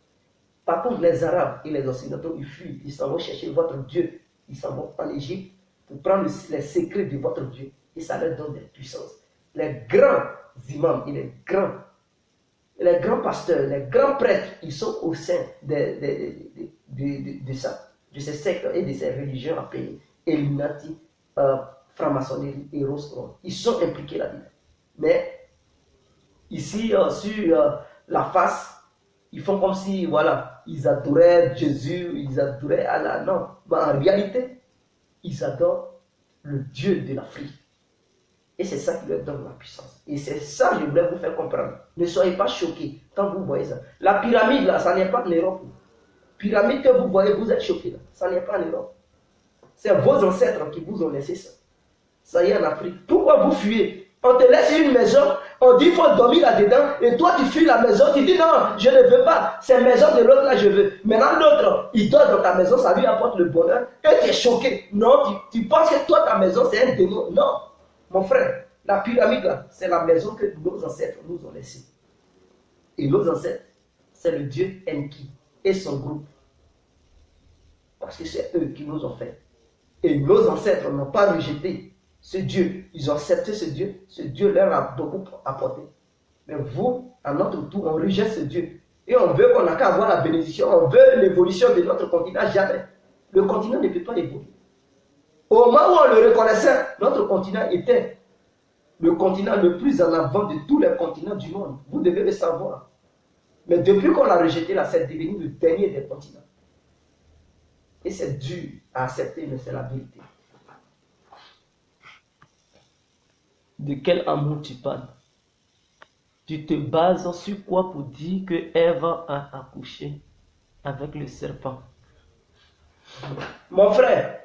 Par contre, les Arabes et les Occidentaux, ils fuient. Ils s'en vont chercher votre Dieu. Ils s'en vont en Égypte pour prendre les secrets de votre Dieu. Et ça leur donne des puissances. Les grands imams et les grands pasteurs, les grands prêtres, ils sont au sein de ces sectes et de ces religions appelées Illuminati, franc-maçonnerie et Rose-Croix. Ils sont impliqués là-dedans. Mais ici, sur la face, ils font comme si, voilà, ils adoraient Jésus, ils adoraient Allah. Non, mais en réalité, ils adorent le Dieu de l'Afrique. Et c'est ça qui leur donne la puissance. Et c'est ça que je voulais vous faire comprendre. Ne soyez pas choqués quand vous voyez ça. La pyramide, là, ça n'est pas en Europe. Pyramide que vous voyez, vous êtes choqués. Là. Ça n'est pas en Europe. C'est vos ancêtres qui vous ont laissé ça. Ça y est en Afrique. Pourquoi vous fuyez? On te laisse une maison, on dit qu'il faut dormir là-dedans, et toi tu fuis la maison, tu dis non, je ne veux pas, c'est la maison de l'autre là, je veux. Maintenant l'autre, il dort dans ta maison, ça lui apporte le bonheur, et tu es choqué. Non, tu penses que toi ta maison c'est un démon. Non, mon frère, la pyramide là, c'est la maison que nos ancêtres nous ont laissée. Et nos ancêtres, c'est le dieu Enki et son groupe. Parce que c'est eux qui nous ont fait. Et nos ancêtres n'ont pas rejeté ce Dieu. Ils ont accepté ce Dieu leur a beaucoup apporté. Mais vous, à notre tour, on rejette ce Dieu. Et on veut qu'on n'a qu'à avoir la bénédiction, on veut l'évolution de notre continent, jamais. Le continent ne peut pas évoluer. Au moment où on le reconnaissait, notre continent était le continent le plus en avant de tous les continents du monde. Vous devez le savoir. Mais depuis qu'on l'a rejeté, là, c'est devenu le dernier des continents. Et c'est dur à accepter, mais c'est la vérité. De quel amour tu parles? Tu te bases sur quoi pour dire que Ève a accouché avec le serpent? Mon frère,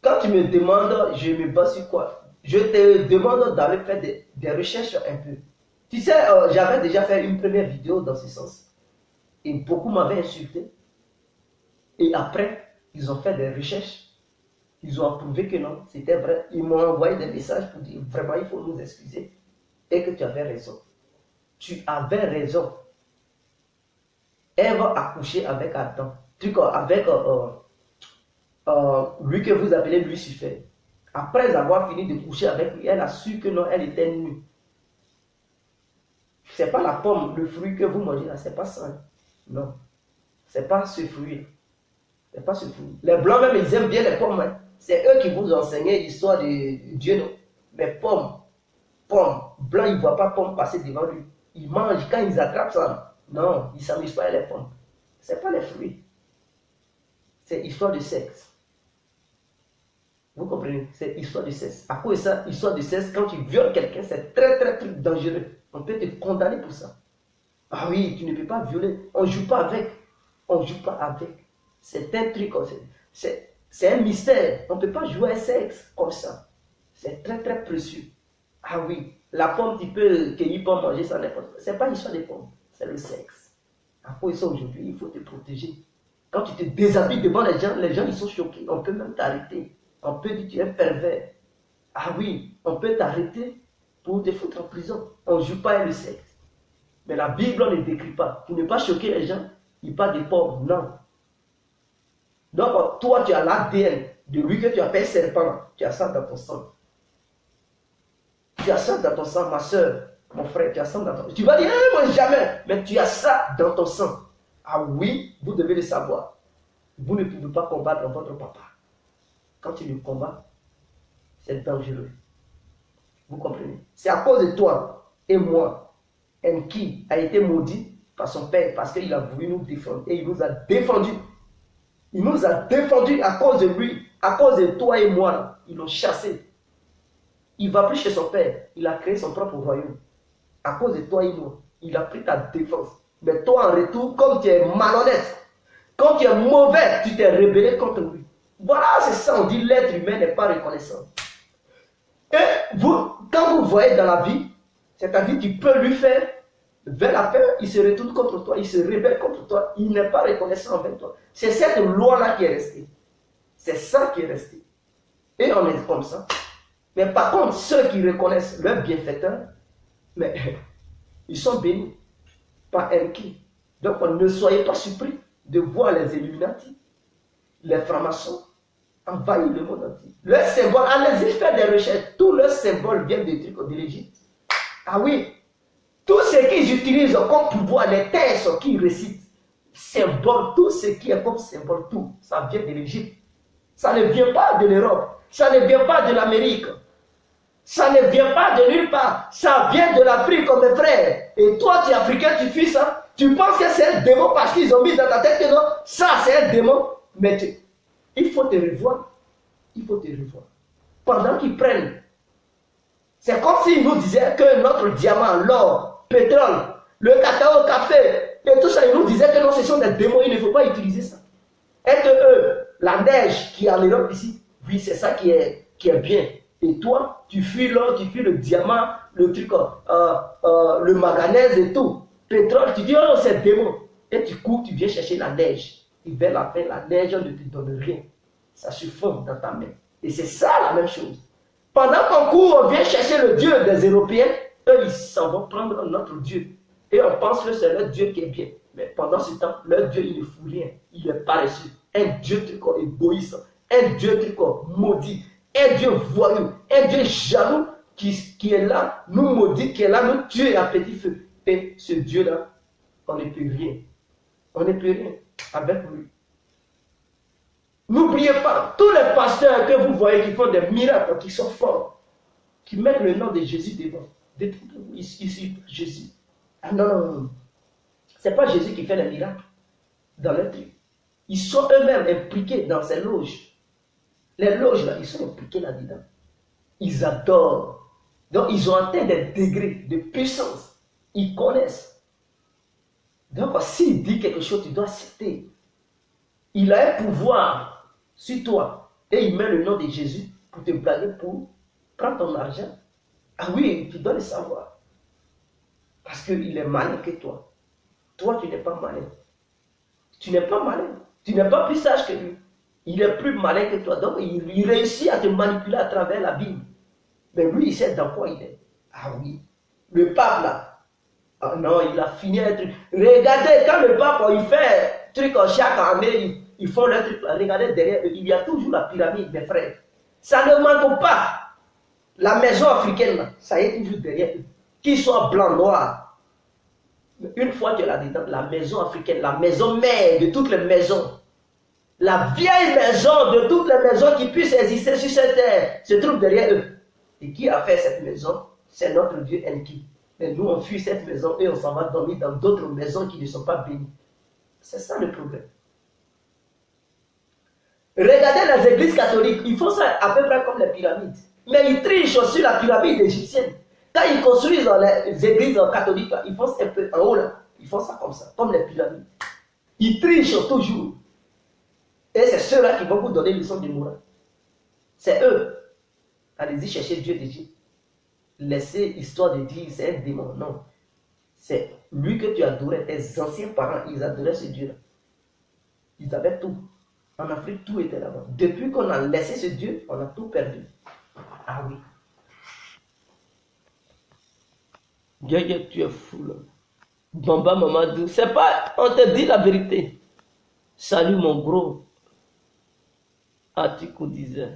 quand tu me demandes, je me base sur quoi? Je te demande d'aller faire des recherches un peu. Tu sais, j'avais déjà fait une première vidéo dans ce sens. Et beaucoup m'avaient insulté. Et après, ils ont fait des recherches. Ils ont approuvé que non, c'était vrai. Ils m'ont envoyé des messages pour dire vraiment, il faut nous excuser. Et que tu avais raison. Tu avais raison. Ève a couché avec Adam. Avec lui que vous appelez Lucifer. Après avoir fini de coucher avec lui, elle a su que non, elle était nue. Ce n'est pas la pomme, le fruit que vous mangez là, ce n'est pas ça. Non. Ce n'est pas ce fruit. C'est pas ce fruit. Les blancs même, ils aiment bien les pommes. Hein. C'est eux qui vous enseignaient l'histoire de Dieu, non? Mais pomme, blanc, il ne voit pas pomme passer devant lui. Il mange, quand ils attrapent ça, non, ils ne s'amusent pas avec les pommes. Ce n'est pas les fruits. C'est histoire de sexe. Vous comprenez? C'est histoire de sexe. À cause de ça, histoire de sexe, quand tu violes quelqu'un, c'est très dangereux. On peut te condamner pour ça. Ah oui, tu ne peux pas violer. On ne joue pas avec. On ne joue pas avec. C'est un truc, c'est un mystère. On ne peut pas jouer à sexe comme ça. C'est très précieux. Ah oui, la pomme, tu peux cueillir pour manger ça n'importe quoi. Ce n'est pas l'histoire des pommes, c'est le sexe. À cause de ça, aujourd'hui, il faut te protéger. Quand tu te déshabilles devant les gens ils sont choqués. On peut même t'arrêter. On peut dire que tu es pervers. Ah oui, on peut t'arrêter pour te foutre en prison. On ne joue pas avec le sexe. Mais la Bible, on ne décrit pas. Pour ne pas choquer les gens, il parle des pommes. Non. Donc, toi, tu as l'ADN de lui que tu appelles serpent. Tu as ça dans ton sang. Tu as ça dans ton sang, ma soeur, mon frère. Tu as ça dans ton sang. Tu vas dire, moi, jamais. Mais tu as ça dans ton sang. Ah oui, vous devez le savoir. Vous ne pouvez pas combattre votre papa. Quand tu le combats, c'est dangereux. Vous comprenez? C'est à cause de toi et moi, qui a été maudit par son père parce qu'il a voulu nous défendre. Et il nous a défendus. Il nous a défendus à cause de lui, à cause de toi et moi. Ils l'ont chassé. Il ne va plus chez son père. Il a créé son propre royaume. À cause de toi et moi. Il a pris ta défense. Mais toi, en retour, comme tu es malhonnête, comme tu es mauvais, tu t'es rebellé contre lui. Voilà, c'est ça, on dit l'être humain n'est pas reconnaissant. Et vous, quand vous voyez dans la vie, c'est-à-dire tu peux lui faire vers la fin, il se retourne contre toi, il se rebelle contre toi, il n'est pas reconnaissant envers toi. C'est cette loi-là qui est restée. C'est ça qui est resté. Et on est comme ça. Mais par contre, ceux qui reconnaissent leur bienfaiteur, mais ils sont bénis par qui. Donc ne soyez pas surpris de voir les Illuminati, les francs-maçons, envahir le monde entier. Leur symbole, allez-y faire des recherches, tous leurs symboles viennent des trucs de l'Égypte. Ah oui, tout ce qu'ils utilisent comme pouvoir, les textes qu'ils récitent, symbole, tout ce qui est comme symbole, tout, ça vient de l'Égypte. Ça ne vient pas de l'Europe, ça ne vient pas de l'Amérique, ça ne vient pas de nulle part, ça vient de l'Afrique, comme mes frères. Et toi, tu es africain, tu fais ça, tu penses que c'est un démon parce qu'ils ont mis dans ta tête que non, ça c'est un démon, mais il faut te revoir. Il faut te revoir. Pendant qu'ils prennent, c'est comme s'ils nous disaient que notre diamant, l'or, pétrole, le cacao, le café, et tout ça, ils nous disaient que non, ce sont des démons, il ne faut pas utiliser ça. Et que eux, la neige qui est en Europe ici, oui, c'est ça qui est bien. Et toi, tu fuis l'or, tu fuis le diamant, le truc, le manganèse et tout. Pétrole, tu dis, oh, c'est démon. Et tu cours, tu viens chercher la neige. Et vers la fin, la neige ne te donne rien. Ça se fond dans ta main. Et c'est ça la même chose. Pendant qu'on court, on vient chercher le Dieu des Européens, eux, ils s'en vont prendre notre Dieu. Et on pense que c'est leur Dieu qui est bien. Mais pendant ce temps, leur Dieu, il ne fout rien. Il est paresseux. Un Dieu égoïste. Un Dieu maudit. Un Dieu voyou. Un Dieu jaloux qui est là, nous maudit, qui est là, nous tuer à petit feu. Et ce Dieu-là, on ne peut rien. On ne peut rien avec lui. N'oubliez pas, tous les pasteurs que vous voyez qui font des miracles, qui sont forts, qui mettent le nom de Jésus devant. Détrompez-vous, ici, Jésus. Ah non. Ce n'est pas Jésus qui fait les miracles dans leur truc. Ils sont eux-mêmes impliqués dans ces loges. Les loges là, ils sont impliqués là-dedans. Ils adorent. Donc ils ont atteint des degrés de puissance. Ils connaissent. Donc s'il dit quelque chose, tu dois accepter. Il a un pouvoir sur toi. Et il met le nom de Jésus pour te blaguer, pour prendre ton argent. Ah oui, tu dois le savoir. Parce qu'il est malin que toi. Toi, tu n'es pas malin. Tu n'es pas malin. Tu n'es pas plus sage que lui. Il est plus malin que toi. Donc, il réussit à te manipuler à travers la Bible. Mais lui, il sait dans quoi il est. Ah oui. Le pape, là. Ah non, il a fini un truc. Regardez, quand le pape, il fait truc chaque année, ils font leur truc. Regardez derrière eux, il y a toujours la pyramide, mes frères. Ça ne manque pas. La maison africaine, là, ça y est toujours derrière eux. Qu'ils soient blancs, noirs. Une fois que là-dedans, la maison africaine, la maison mère de toutes les maisons, La vieille maison de toutes les maisons qui puissent exister sur cette terre se trouve derrière eux. Et qui a fait cette maison? C'est notre Dieu Enki. Mais nous, on fuit cette maison et on s'en va dormir dans d'autres maisons qui ne sont pas bénies. C'est ça le problème. Regardez les églises catholiques, ils font ça à peu près comme les pyramides. Mais ils trichent sur la pyramide égyptienne. Quand ils construisent dans les églises catholiques, ils font ça un peu en haut là. Ils font ça comme ça, comme les pyramides. Ils trichent toujours. Et c'est ceux-là qui vont vous donner une leçon de morale. C'est eux. Allez-y chercher Dieu d'Égypte. Laissez histoire de dire c'est un démon. Non. C'est lui que tu adorais. Tes anciens parents, ils adoraient ce Dieu-là. Ils avaient tout. En Afrique, tout était là-bas. Depuis qu'on a laissé ce Dieu, on a tout perdu. Ah oui. Gaga, tu es fou là. Bamba Mamadou, c'est pas, on te dit la vérité. Salut mon gros. Atikou disait,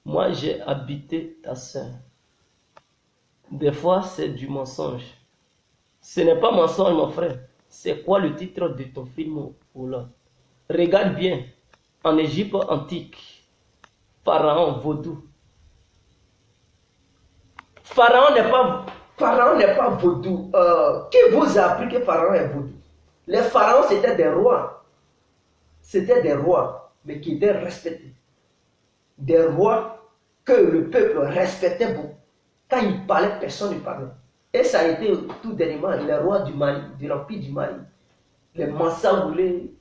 moi j'ai habité ta soeur. Des fois c'est du mensonge. Ce n'est pas mensonge mon frère. C'est quoi le titre de ton film ou là? Regarde bien. En Égypte antique, Pharaon vaudou. Pharaon n'est pas vaudou. Qui vous a appris que Pharaon est vaudou? Les pharaons, c'était des rois. C'était des rois, mais qui étaient respectés. Des rois que le peuple respectait beaucoup. Quand ils parlaient, personne ne parlait. Et ça a été tout dernièrement les rois du Mali, de l'Empire du Mali. Les Mansa Oulé,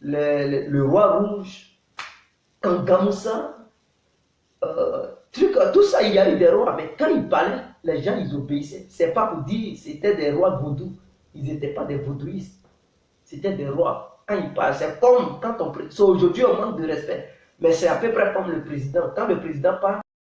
le roi rouge, Kangamoussa, tout ça, il y a eu des rois, mais quand ils parlaient, les gens, ils obéissaient. C'est pas pour dire c'était des rois vaudous. Ils n'étaient pas des vaudouistes. C'était des rois. Quand ils parlent, c'est comme quand on... Aujourd'hui, on manque de respect. Mais c'est à peu près comme le président. Quand le président parle,